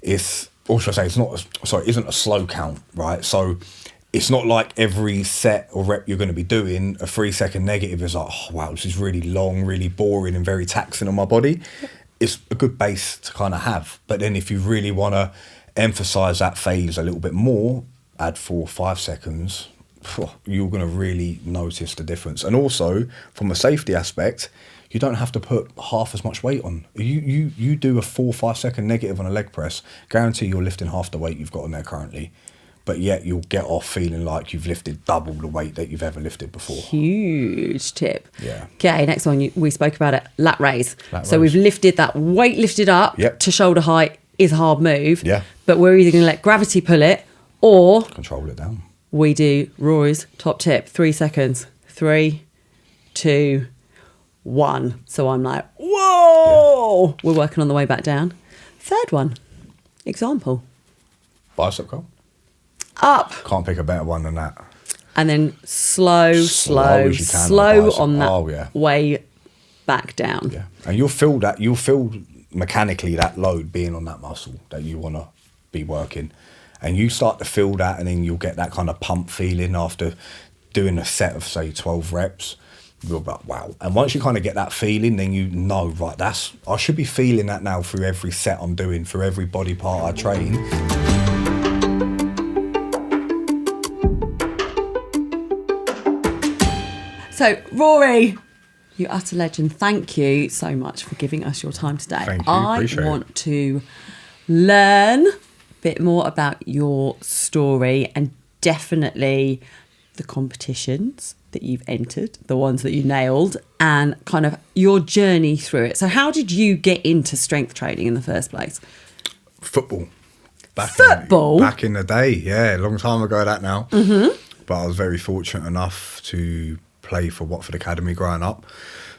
it's, or should I say, isn't a slow count, right? So it's not like every set or rep you're going to be doing, a 3-second negative is like, oh wow, this is really long, really boring and very taxing on my body. It's a good base to kind of have. But then if you really want to emphasize that phase a little bit more, add 4 or 5 seconds, you're going to really notice the difference. And also, from a safety aspect, you don't have to put half as much weight on. You do a 4 or 5 second negative on a leg press, guarantee you're lifting half the weight you've got on there currently. But yet you'll get off feeling like you've lifted double the weight that you've ever lifted before. Huge tip. Yeah. Okay, next one, we spoke about it, lat raise. So raise. we've lifted that weight lifted up to shoulder height is a hard move. Yeah. But we're either going to let gravity pull it or control it down. We do Rory's top tip, 3 seconds. 3, 2, 1. So I'm like, whoa! Yeah. We're working on the way back down. Third one, example. Bicep curl. Up. Can't pick a better one than that. And then slow on that way back down. Yeah. And you'll feel mechanically that load being on that muscle that you want to be working. And you start to feel that, and then you'll get that kind of pump feeling after doing a set of, say, 12 reps. You're like, wow. And once you kind of get that feeling, then you know, right, I should be feeling that now through every set I'm doing, through every body part I train. So, Rory, you utter legend. Thank you so much for giving us your time today. Thank you. Appreciate it. I want to learn bit more about your story and definitely the competitions, that you've entered, the ones that you nailed, and kind of your journey through it. So how did you get into strength training in the first place? Football. Football? Back in the day, yeah, a long time ago that now. Mm-hmm. But I was very fortunate enough to play for Watford Academy growing up.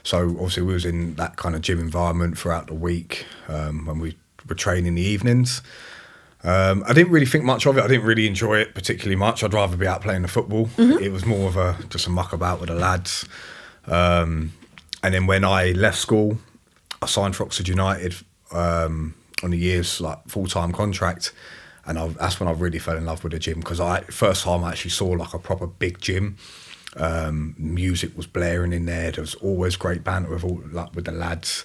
So obviously we was in that kind of gym environment throughout the week when we were training in the evenings. I didn't really think much of it. I didn't really enjoy it particularly much. I'd rather be out playing the football. Mm-hmm. It was more of just a muck about with the lads. And then when I left school, I signed for Oxford United on a year's like full-time contract. And that's when I really fell in love with the gym, because first time I actually saw like a proper big gym. Music was blaring in there. There was always great banter with the lads.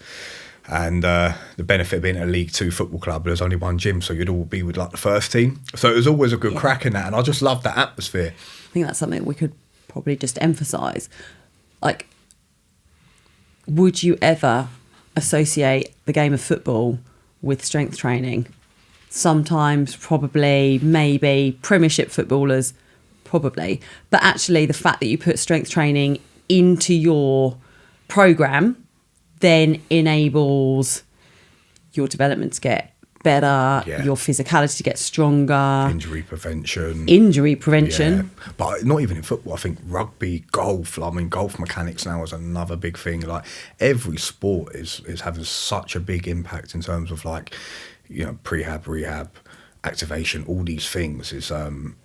And the benefit of being at a League Two football club, there's only one gym, so you'd all be with like the first team. So it was always a good crack in that, and I just loved that atmosphere. I think that's something we could probably just emphasise. Like, would you ever associate the game of football with strength training? Sometimes, probably, maybe, Premiership footballers, probably. But actually, the fact that you put strength training into your programme then enables your development to get better, your physicality to get stronger. Injury prevention. Yeah. But not even in football. I think rugby, golf. I mean, golf mechanics now is another big thing. Like, every sport is having such a big impact in terms of, like, you know, prehab, rehab, activation, all these things is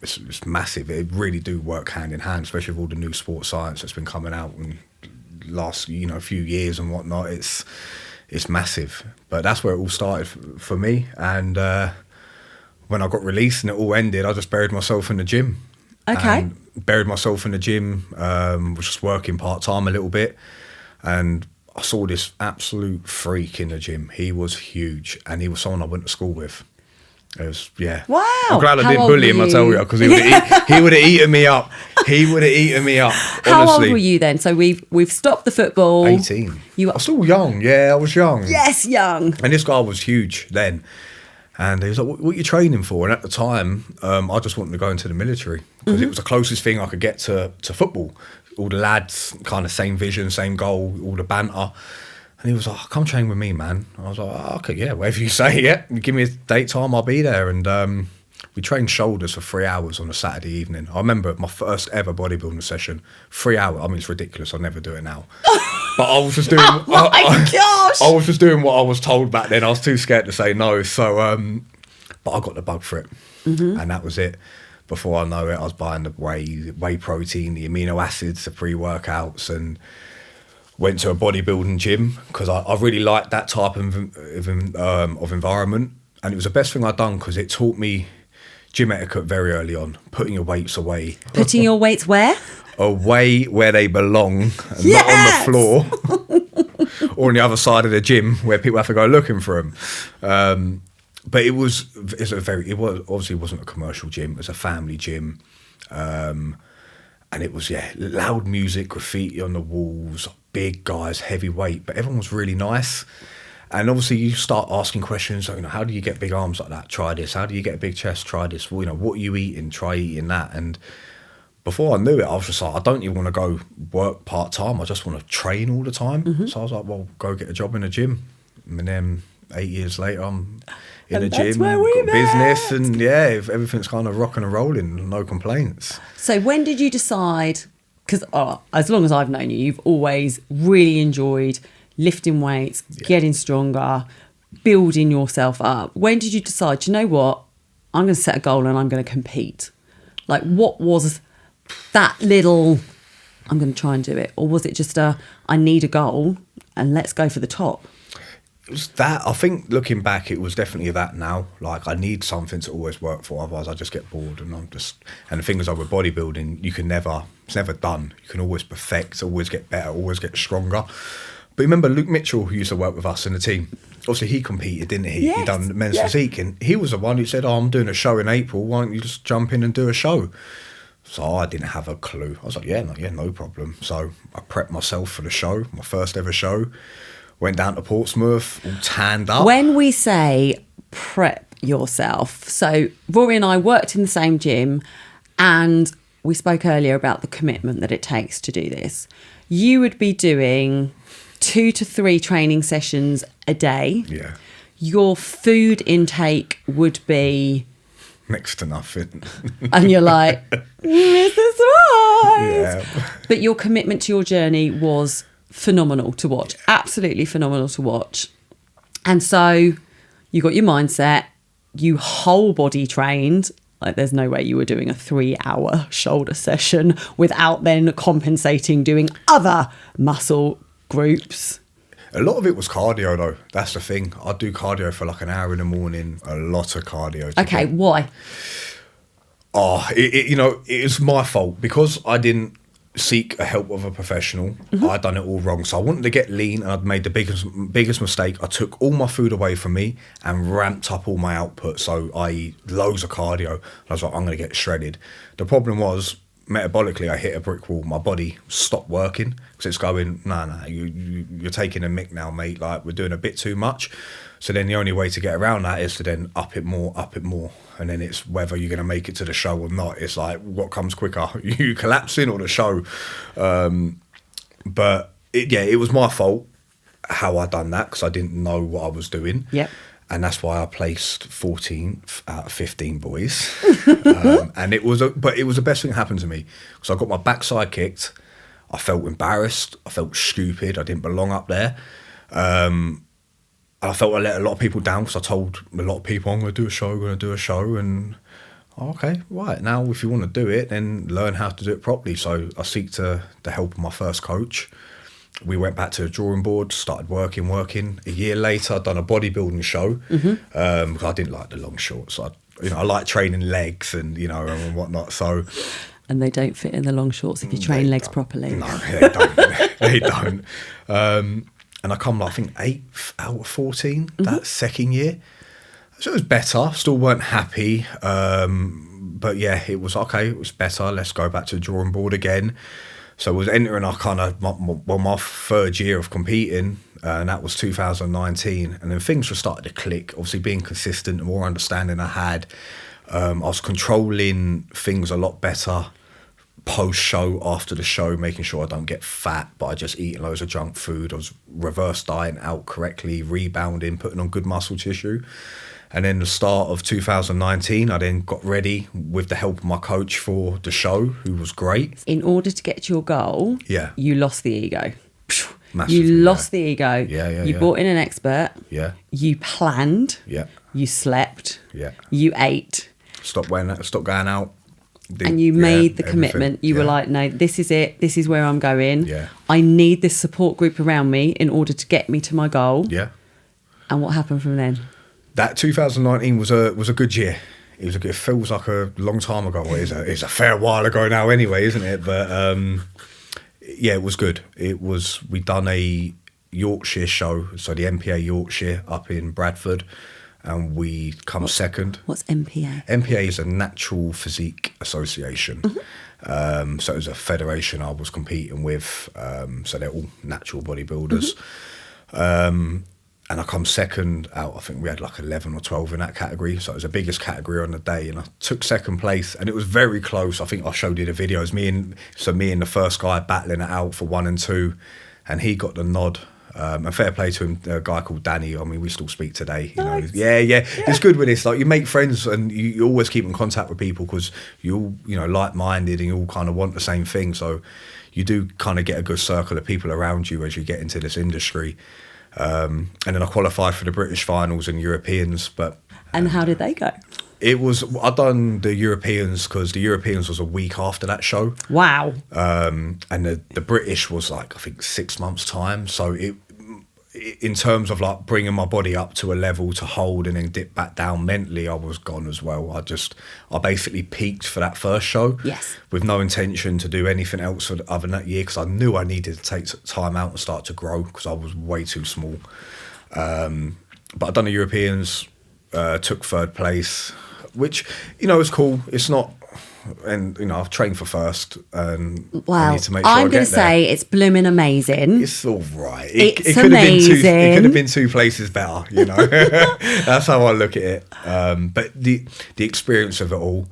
it's massive. It really do work hand in hand, especially with all the new sports science that's been coming out in last few years and whatnot. It's massive. But that's where it all started for me. And when I got released and it all ended, I just buried myself in the gym. Okay. Was just working part-time a little bit, and I saw this absolute freak in the gym. He was huge, and he was someone I went to school with. It was, Wow. I'm glad I didn't bully him, I tell you, because he would have eaten me up. He would have eaten me up, honestly. How old were you then? So we've stopped the football. 18. I was still young. Yeah, I was young. Yes, young. And this guy was huge then. And he was like, what are you training for? And at the time, I just wanted to go into the military, because it was the closest thing I could get to football. All the lads, kind of same vision, same goal, all the banter. And he was like, come train with me, man. I was like, okay, yeah, whatever you say, yeah. Give me a date time, I'll be there. And we trained shoulders for 3 hours on a Saturday evening. I remember my first ever bodybuilding session, 3 hours. I mean, it's ridiculous. I'll never do it now. But I was just doing... Oh, my gosh! I was just doing what I was told back then. I was too scared to say no. So, but I got the bug for it. Mm-hmm. And that was it. Before I know it, I was buying the whey protein, the amino acids, the pre-workouts, and went to a bodybuilding gym because I really liked that type of environment. And it was the best thing I'd done, because it taught me gym etiquette very early on, putting your weights away. Putting your weights where? Away where they belong, and not on the floor or on the other side of the gym where people have to go looking for them. But it obviously wasn't a commercial gym. It was a family gym. And it was, loud music, graffiti on the walls, big guys, heavyweight, but everyone was really nice. And obviously you start asking questions, how do you get big arms like that? Try this. How do you get a big chest? Try this. Well, what are you eating? Try eating that. And before I knew it, I was just like, I don't even want to go work part-time. I just want to train all the time. Mm-hmm. So I was like, well, go get a job in a gym. And then 8 years later, I'm in a gym, got business, and everything's kind of rocking and rolling, no complaints. So when did you decide, because as long as I've known you, you've always really enjoyed lifting weights, getting stronger, building yourself up. When did you decide, you know what, I'm going to set a goal and I'm going to compete? Like, what was that little, I'm going to try and do it? Or was it just I need a goal and let's go for the top? It was that. I think looking back, it was definitely that now. Like, I need something to always work for, otherwise I just get bored. And the thing is, with bodybuilding, it's never done. You can always perfect, always get better, always get stronger. But remember Luke Mitchell, who used to work with us in the team? Obviously, he competed, didn't he? Yes, he done men's physique, and he was the one who said, I'm doing a show in April, why don't you just jump in and do a show? So I didn't have a clue. I was like, no problem. So I prepped myself for the show, my first ever show. Went down to Portsmouth, all tanned up. When we say prep yourself, so Rory and I worked in the same gym, and we spoke earlier about the commitment that it takes to do this. You would be doing 2 to 3 training sessions a day. Yeah. Your food intake would be next to nothing. And you're like, Mrs. Right. Yeah. But your commitment to your journey was phenomenal to watch. Absolutely phenomenal to watch. And so you got your mindset, you whole body trained. Like, there's no way you were doing a 3-hour shoulder session without then compensating doing other muscle groups. A lot of it was cardio, though. That's the thing. I'd do cardio for like an hour in the morning. A lot of cardio. Okay, why? It was my fault because I didn't seek a help of a professional. I'd done it all wrong. So I wanted to get lean, and I'd made the biggest mistake. I took all my food away from me and ramped up all my output. So I loads of cardio. And I was like, I'm going to get shredded. The problem was, metabolically, I hit a brick wall. My body stopped working because it's going, no, you're taking a mick now, mate. Like, we're doing a bit too much. So then the only way to get around that is to then up it more. And then it's whether you're going to make it to the show or not. It's like, what comes quicker, you collapsing or the show? But it was my fault how I done that because I didn't know what I was doing. Yep. And that's why I placed 14th out of 15 boys. And it was the best thing that happened to me because I got my backside kicked. I felt embarrassed. I felt stupid. I didn't belong up there. I felt I let a lot of people down because I told a lot of people, I'm going to do a show. And, okay, right, now if you want to do it, then learn how to do it properly. So I seek the help of my first coach. We went back to the drawing board, started working. A year later, I'd done a bodybuilding show because I didn't like the long shorts. I like training legs and whatnot. So, and they don't fit in the long shorts if you train legs properly. No, they don't. They don't. And I come, I think, 8th out of 14 that second year. So it was better. Still weren't happy. But yeah, it was okay. It was better. Let's go back to the drawing board again. So I was entering my third year of competing, and that was 2019. And then things were starting to click. Obviously, being consistent, the more understanding I had. I was controlling things a lot better post-show, after the show, making sure I don't get fat, but I just eating loads of junk food. I was reverse dieting out correctly, rebounding, putting on good muscle tissue. And then the start of 2019, I then got ready with the help of my coach for the show, who was great. In order to get to your goal, you lost the ego. Massively, you lost the ego. You brought in an expert. Yeah. You planned. Yeah. You slept. Yeah. You ate. Stopped going out. And you made the commitment. You were like, no, this is it. This is where I'm going. Yeah. I need this support group around me in order to get me to my goal. Yeah. And what happened from then? That 2019 was a good year. It feels like a long time ago. Well, it's a fair while ago now anyway, isn't it? But it was good. We done a Yorkshire show, so the MPA Yorkshire up in Bradford, and we come second. What's MPA? MPA is a Natural Physique Association. So it was a federation I was competing with. So they're all natural bodybuilders. And I come second out. I think we had like 11 or 12 in that category. So it was the biggest category on the day. And I took second place, and it was very close. I think I showed you the videos. Me and the first guy battling it out for 1 and 2. And he got the nod. And fair play to him, a guy called Danny. I mean, we still speak today. Nice. Yeah. It's good with this. Like, you make friends, and you always keep in contact with people because you're all, like-minded, and you all kind of want the same thing. So you do kind of get a good circle of people around you as you get into this industry. And then I qualified for the British finals and Europeans. And how did they go? I done the Europeans because the Europeans was a week after that show. Wow. And the British was like, I think 6 months time. So in terms of like bringing my body up to a level to hold and then dip back down mentally, I was gone as well. I basically peaked for that first show. Yes. With no intention to do anything else other than that year, because I knew I needed to take time out and start to grow because I was way too small. But I'd done the Europeans, took third place, which, is cool. It's not... And, I've trained for first, and I need to make sure I'm going to say it's blooming amazing. It's all right. It's amazing. It could have been 2 places better, That's how I look at it. But the experience of it all,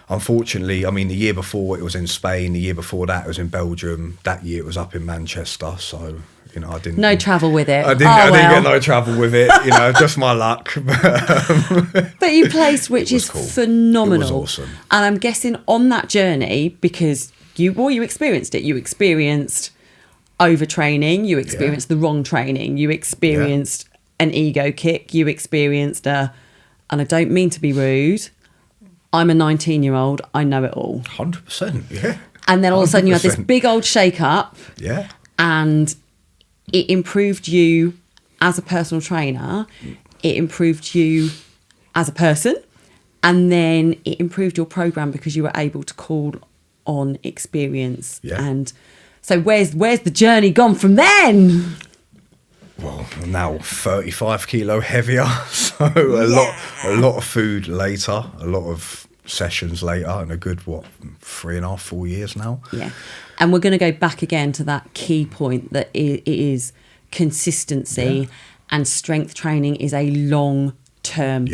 unfortunately, I mean, the year before it was in Spain, the year before that it was in Belgium, that year it was up in Manchester. So, you know, I didn't... No travel with it. I didn't get no travel with it, you know, just my luck. But you placed, which is cool. phenomenal. It was awesome. And I'm guessing on that journey, because you experienced it, you experienced overtraining, you experienced the wrong training, you experienced an ego kick, you experienced and I don't mean to be rude, I'm a 19-year-old, I know it all. 100%, yeah. And then all of a sudden you had this 100%. big old shake up. Yeah. And it improved you as a personal trainer, it improved you as a person, and then it improved your program because you were able to call on experience. Yeah. And so where's the journey gone from then? Well, now 35 kilo heavier, so a lot of food later, a lot of sessions later, and a good 3.5, 4 years now. Yeah. And we're going to go back again to that key point that it is consistency, and strength training is a long-term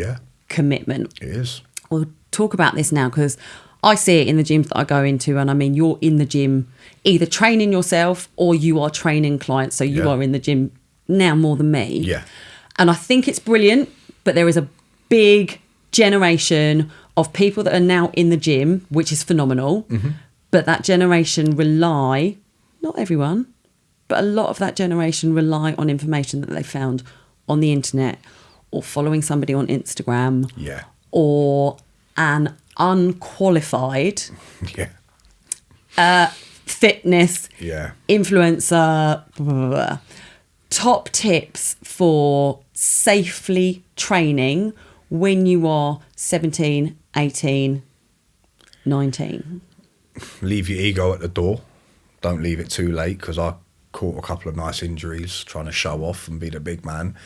commitment. It is. We'll talk about this now because I see it in the gyms that I go into, and I mean, you're in the gym either training yourself or you are training clients, so you are in the gym now more than me. Yeah. And I think it's brilliant, but there is a big generation of people that are now in the gym, which is phenomenal. Mm-hmm. But that generation rely, not everyone, but a lot of that generation rely on information that they found on the internet or following somebody on Instagram or an unqualified fitness influencer. Blah, blah, blah. Top tips for safely training when you are 17, 18, 19. Leave your ego at the door. Don't leave it too late, because I caught a couple of nice injuries trying to show off and be the big man.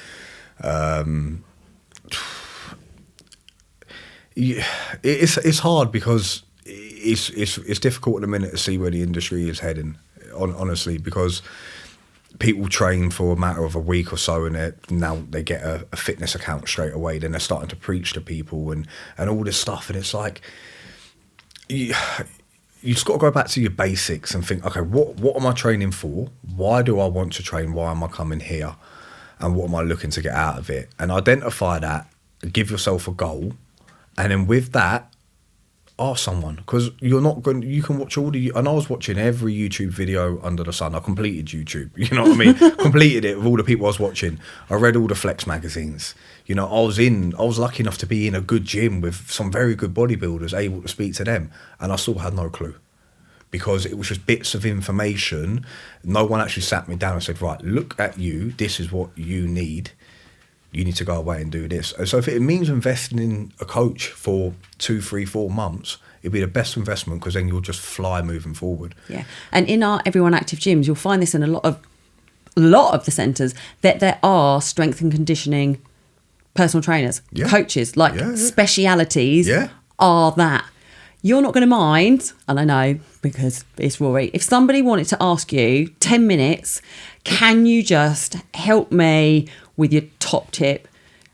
It's hard because it's difficult at the minute to see where the industry is heading, honestly, because people train for a matter of a week or so, and now they get a fitness account straight away. Then they're starting to preach to people and all this stuff, and it's like you just got to go back to your basics and think, okay, what am I training for? Why do I want to train? Why am I coming here? And what am I looking to get out of it? And identify that, give yourself a goal, and then with that, ask someone, because you can watch and I was watching every YouTube video under the sun. I completed YouTube, you know what I mean? Completed it with all the people I was watching. I read all the Flex magazines. You know, I was lucky enough to be in a good gym with some very good bodybuilders, able to speak to them, and I still had no clue, because it was just bits of information. No one actually sat me down and said, right, look at you, this is what you need. You need to go away and do this. So if it means investing in a coach for 2, 3, 4 months, it'd be the best investment, because then you'll just fly moving forward. Yeah. And in our Everyone Active gyms, you'll find this in a lot of the centres, that there are strength and conditioning personal trainers, coaches, specialities are that. You're not going to mind, and I know because it's Rory, if somebody wanted to ask you 10 minutes, can you just help me with your top tip?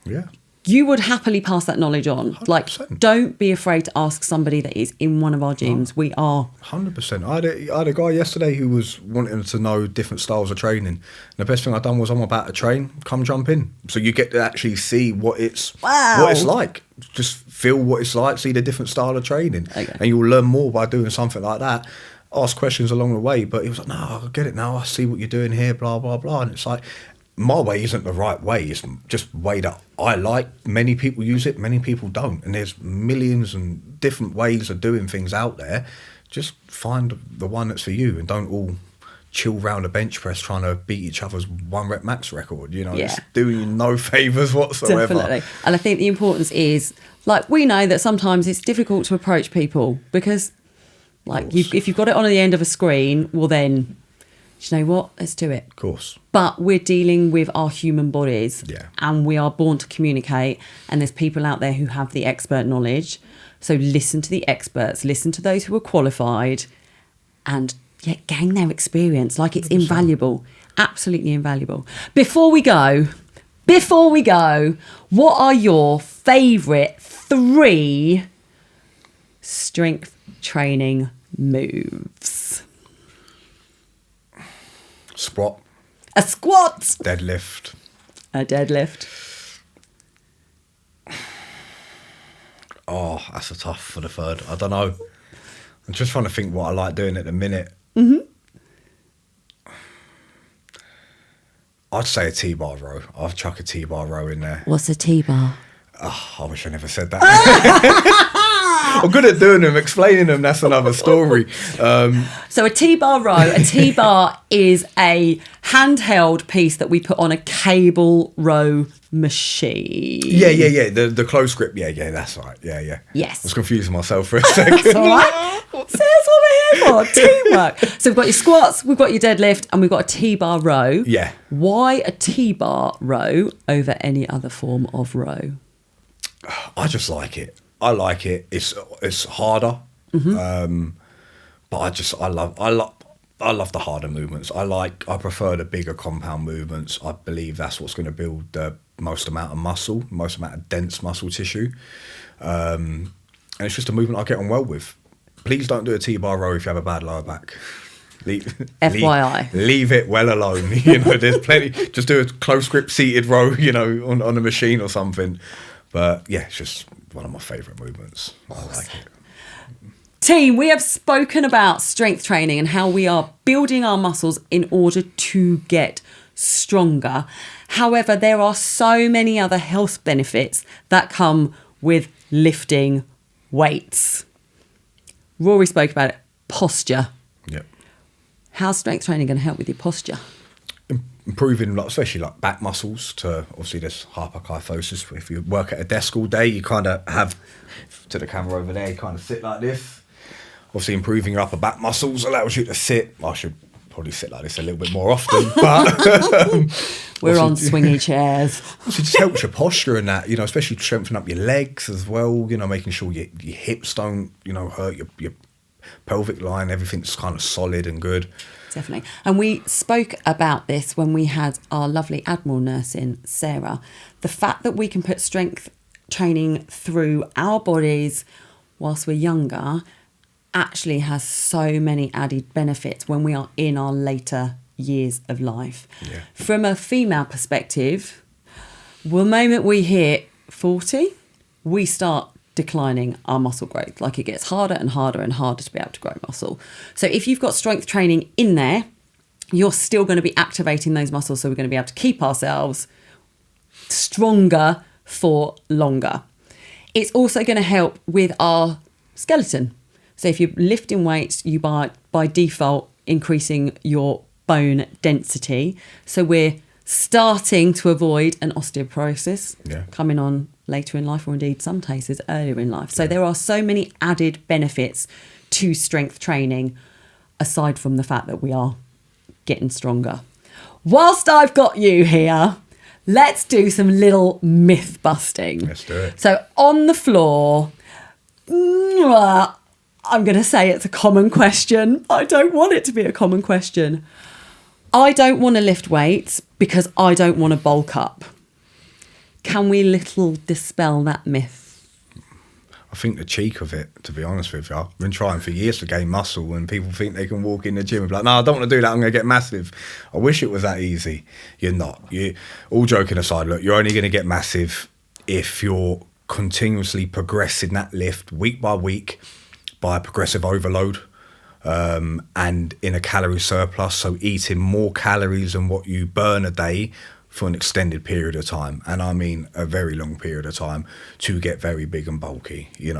Yeah. You would happily pass that knowledge on. 100%. Like, don't be afraid to ask somebody that is in one of our gyms. Oh, we are 100%. I had a guy yesterday who was wanting to know different styles of training. And the best thing I've done was, I'm about to train, come jump in. So you get to actually see what it's like. Just feel what it's like, see the different style of training. Okay. And you'll learn more by doing something like that. Ask questions along the way. But he was like, no, I get it now. I see what you're doing here, blah, blah, blah. And it's like, my way isn't the right way. It's just the way that I like. Many people use it, many people don't. And there's millions and different ways of doing things out there. Just find the one that's for you, and don't all chill round a bench press trying to beat each other's 1 rep max record. You know, it's doing you no favours whatsoever. Definitely. And I think the importance is, like, we know that sometimes it's difficult to approach people because, like, if you've got it on the end of a screen, well then, you know what, let's do it. Of course. But we're dealing with our human bodies, and we are born to communicate, and there's people out there who have the expert knowledge. So listen to the experts, listen to those who are qualified, and gain their experience. Like, it's 100%. Invaluable, absolutely invaluable. Before we go, what are your favourite 3 strength training moves? Squat. A squat. Deadlift. A deadlift. Oh, that's a tough for the third. I don't know. I'm just trying to think what I like doing at the minute. I'd say a T-bar row. I'll chuck a T-bar row in there. What's a T-bar? Oh, I wish I never said that. I'm good at doing them, explaining them. That's another story. So a T-bar row, a T-bar is a handheld piece that we put on a cable row machine. Yeah. The close grip. Yeah, that's right. Yeah. Yes. I was confusing myself for a second. That's all right. See, that's what we're here for. Teamwork. So we've got your squats, we've got your deadlift, and we've got a T-bar row. Yeah. Why a T-bar row over any other form of row? I just like it. I like it. It's harder, but I love the harder movements. I prefer the bigger compound movements. I believe that's what's going to build the most amount of muscle, most amount of dense muscle tissue, and it's just a movement I get on well with. Please don't do a T-bar row if you have a bad lower back. FYI. Leave it well alone. There's plenty. Just do a close grip seated row, on a machine or something. But yeah, it's just one of my favourite movements. I like it. Team, we have spoken about strength training and how we are building our muscles in order to get stronger. However, there are so many other health benefits that come with lifting weights. Rory spoke about it. Posture. Yep. How's strength training going to help with your posture? Improving, especially back muscles. To obviously there's hyperkyphosis. If you work at a desk all day, you kind of have to the camera over there. You kind of sit like this. Obviously, improving your upper back muscles allows you to sit. I should probably sit like this a little bit more often, but we're on swingy chairs. It just helps your posture and that, especially strengthen up your legs as well. Making sure your hips don't, hurt your pelvic line. Everything's kind of solid and good. Definitely. And we spoke about this when we had our lovely Admiral nurse in, Sarah. The fact that we can put strength training through our bodies whilst we're younger actually has so many added benefits when we are in our later years of life. Yeah. From a female perspective, the moment we hit 40, we start declining our muscle growth. Like, it gets harder and harder and harder to be able to grow muscle. So if you've got strength training in there, you're still going to be activating those muscles, so we're going to be able to keep ourselves stronger for longer. It's also going to help with our skeleton. So if you're lifting weights, you by default increasing your bone density. So we're starting to avoid an osteoporosis coming on later in life, or indeed some cases earlier in life. So there are so many added benefits to strength training, aside from the fact that we are getting stronger. Whilst I've got you here, let's do some little myth busting. Let's do it. So on the floor, I'm going to say it's a common question. I don't want it to be a common question. I don't want to lift weights because I don't want to bulk up. Can we little dispel that myth? I think the cheek of it, to be honest with you, I've been trying for years to gain muscle, and people think they can walk in the gym and be like, no, I don't want to do that, I'm going to get massive. I wish it was that easy. You're not. All joking aside, look, you're only going to get massive if you're continuously progressing that lift week by week by progressive overload, and in a calorie surplus, so eating more calories than what you burn a day for an extended period of time, and I mean a very long period of time, to get very big and bulky. You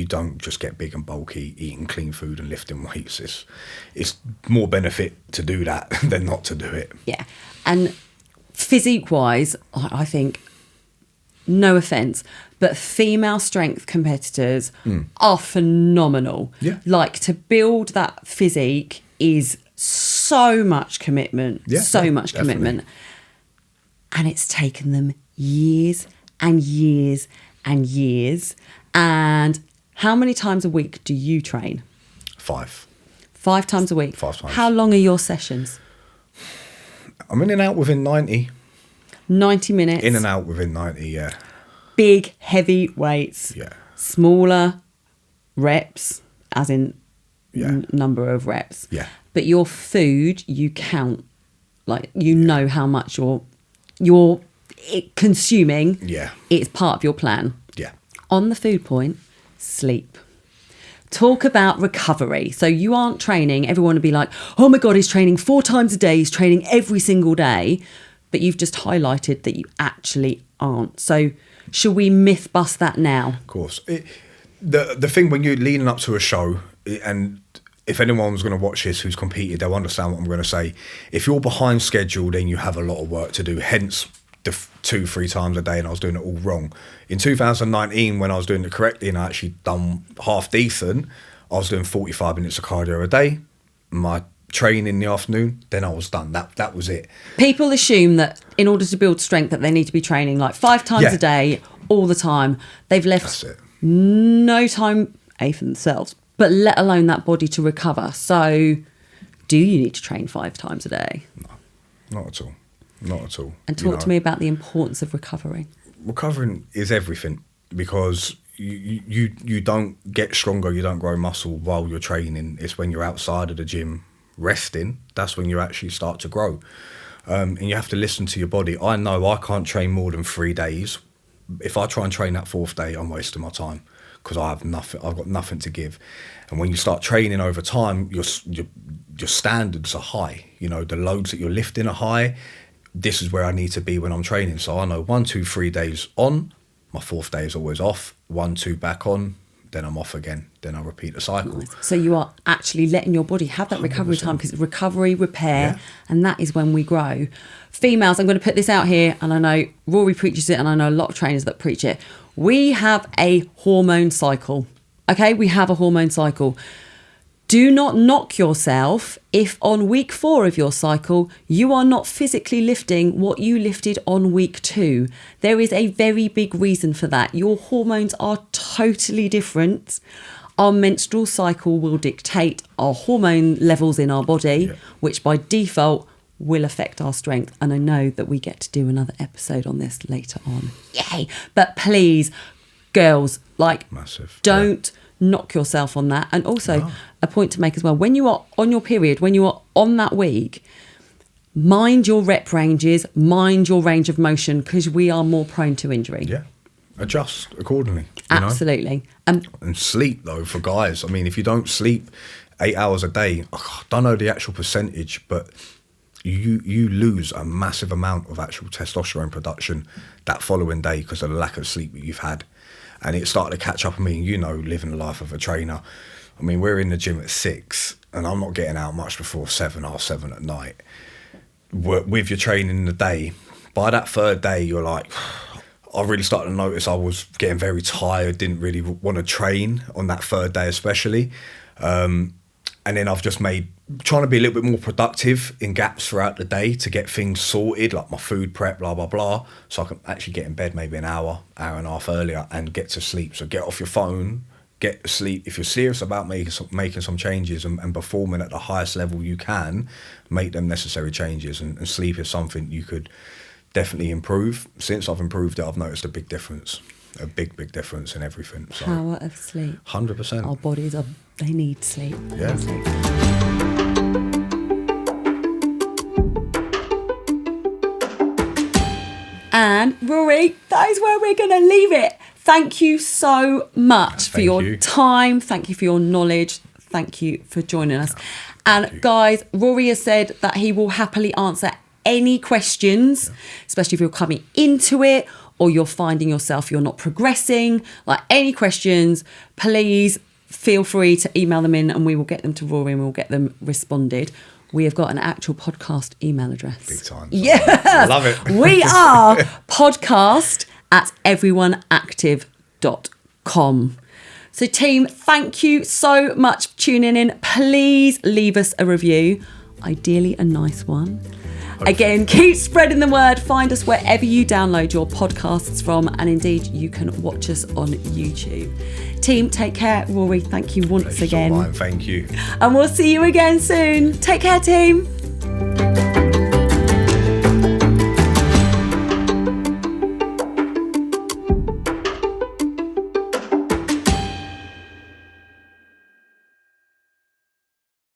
don't just get big and bulky eating clean food and lifting weights. It's more benefit to do that than not to do it. Yeah, and physique-wise, I think, no offence, but female strength competitors are phenomenal. Yeah. Like, to build that physique is so much commitment, much definitely. commitment. And it's taken them years and years and years. And how many times a week do you train? 5. 5 times a week? 5 times. How long are your sessions? I'm in and out within 90. 90 minutes? In and out within 90, yeah. Big, heavy weights? Yeah. Smaller, reps, as in number of reps. Yeah. But your food, you count, like you know how much you're consuming. Yeah. It's part of your plan. Yeah. On the food point, sleep. Talk about recovery. So you aren't training. Everyone would be like, oh my God, he's training 4 times a day. He's training every single day. But you've just highlighted that you actually aren't. So should we myth bust that now? Of course. The thing when you're leading up to a show, and if anyone's going to watch this who's competed, they'll understand what I'm going to say. If you're behind schedule, then you have a lot of work to do. Hence the 2-3 times a day, and I was doing it all wrong. In 2019, when I was doing it correctly and I actually done half decent, I was doing 45 minutes of cardio a day, my training in the afternoon, then I was done. That was it. People assume that in order to build strength that they need to be training like 5 times a day all the time. They've left no time for themselves, but let alone that body to recover. So do you need to train 5 times a day? No, not at all. Not at all. And talk to me about the importance of recovering. Recovering is everything, because you don't get stronger, you don't grow muscle while you're training. It's when you're outside of the gym resting, that's when you actually start to grow. And you have to listen to your body. I know I can't train more than 3 days. If I try and train that 4th day, I'm wasting my time, because I've got nothing to give. And when you start training over time, your standards are high. You know, the loads that you're lifting are high. This is where I need to be when I'm training. So I know 1, 2, 3 days on, my 4th day is always off, 1, 2 back on, then I'm off again. Then I repeat the cycle. Nice. So you are actually letting your body have that 100%. Recovery time, because recovery, repair, and that is when we grow. Females, I'm going to put this out here, and I know Rory preaches it, and I know a lot of trainers that preach it. We have a hormone cycle. Okay, we have a hormone cycle. Do not knock yourself if on week 4 of your cycle, you are not physically lifting what you lifted on week 2. There is a very big reason for that. Your hormones are totally different. Our menstrual cycle will dictate our hormone levels in our body, which by default will affect our strength. And I know that we get to do another episode on this later on. Yay! But please, girls, don't knock yourself on that. And also a point to make as well, when you are on your period, when you are on that week, mind your rep ranges, mind your range of motion, because we are more prone to injury. Adjust accordingly. Absolutely. And sleep though, for guys, I mean, if you don't sleep 8 hours a day, I don't know the actual percentage, but you lose a massive amount of actual testosterone production that following day because of the lack of sleep that you've had. And it started to catch up on me, living the life of a trainer. I mean, we're in the gym at 6 and I'm not getting out much before 7 at night. With your training in the day, by that 3rd day, you're like, I really started to notice I was getting very tired, didn't really want to train on that 3rd day especially. And then I've just trying to be a little bit more productive in gaps throughout the day to get things sorted, like my food prep, blah, blah, blah. So I can actually get in bed maybe an hour and a half earlier and get to sleep. So get off your phone, get to sleep. If you're serious about making some changes and performing at the highest level you can, make them necessary changes. And sleep is something you could definitely improve. Since I've improved it, I've noticed a big difference. A big difference in everything. So, power of sleep. 100%. Our bodies they need sleep. Yeah. And Rory, that is where we're going to leave it. Thank you so much for your time. Thank you for your knowledge. Thank you for joining us. And guys, Rory has said that he will happily answer any questions, especially if you're coming into it or you're finding yourself you're not progressing. Like any questions, please feel free to email them in and we will get them to Rory and we'll get them responded. We have got an actual podcast email address. Big time. Yes. Love it. We are podcast@everyoneactive.com. So team, thank you so much for tuning in. Please leave us a review, ideally a nice one. Hopefully. Again, keep spreading the word. Find us wherever you download your podcasts from, and indeed you can watch us on YouTube. Team, take care. Rory, thank you once again. Thank you. And we'll see you again soon. Take care, team.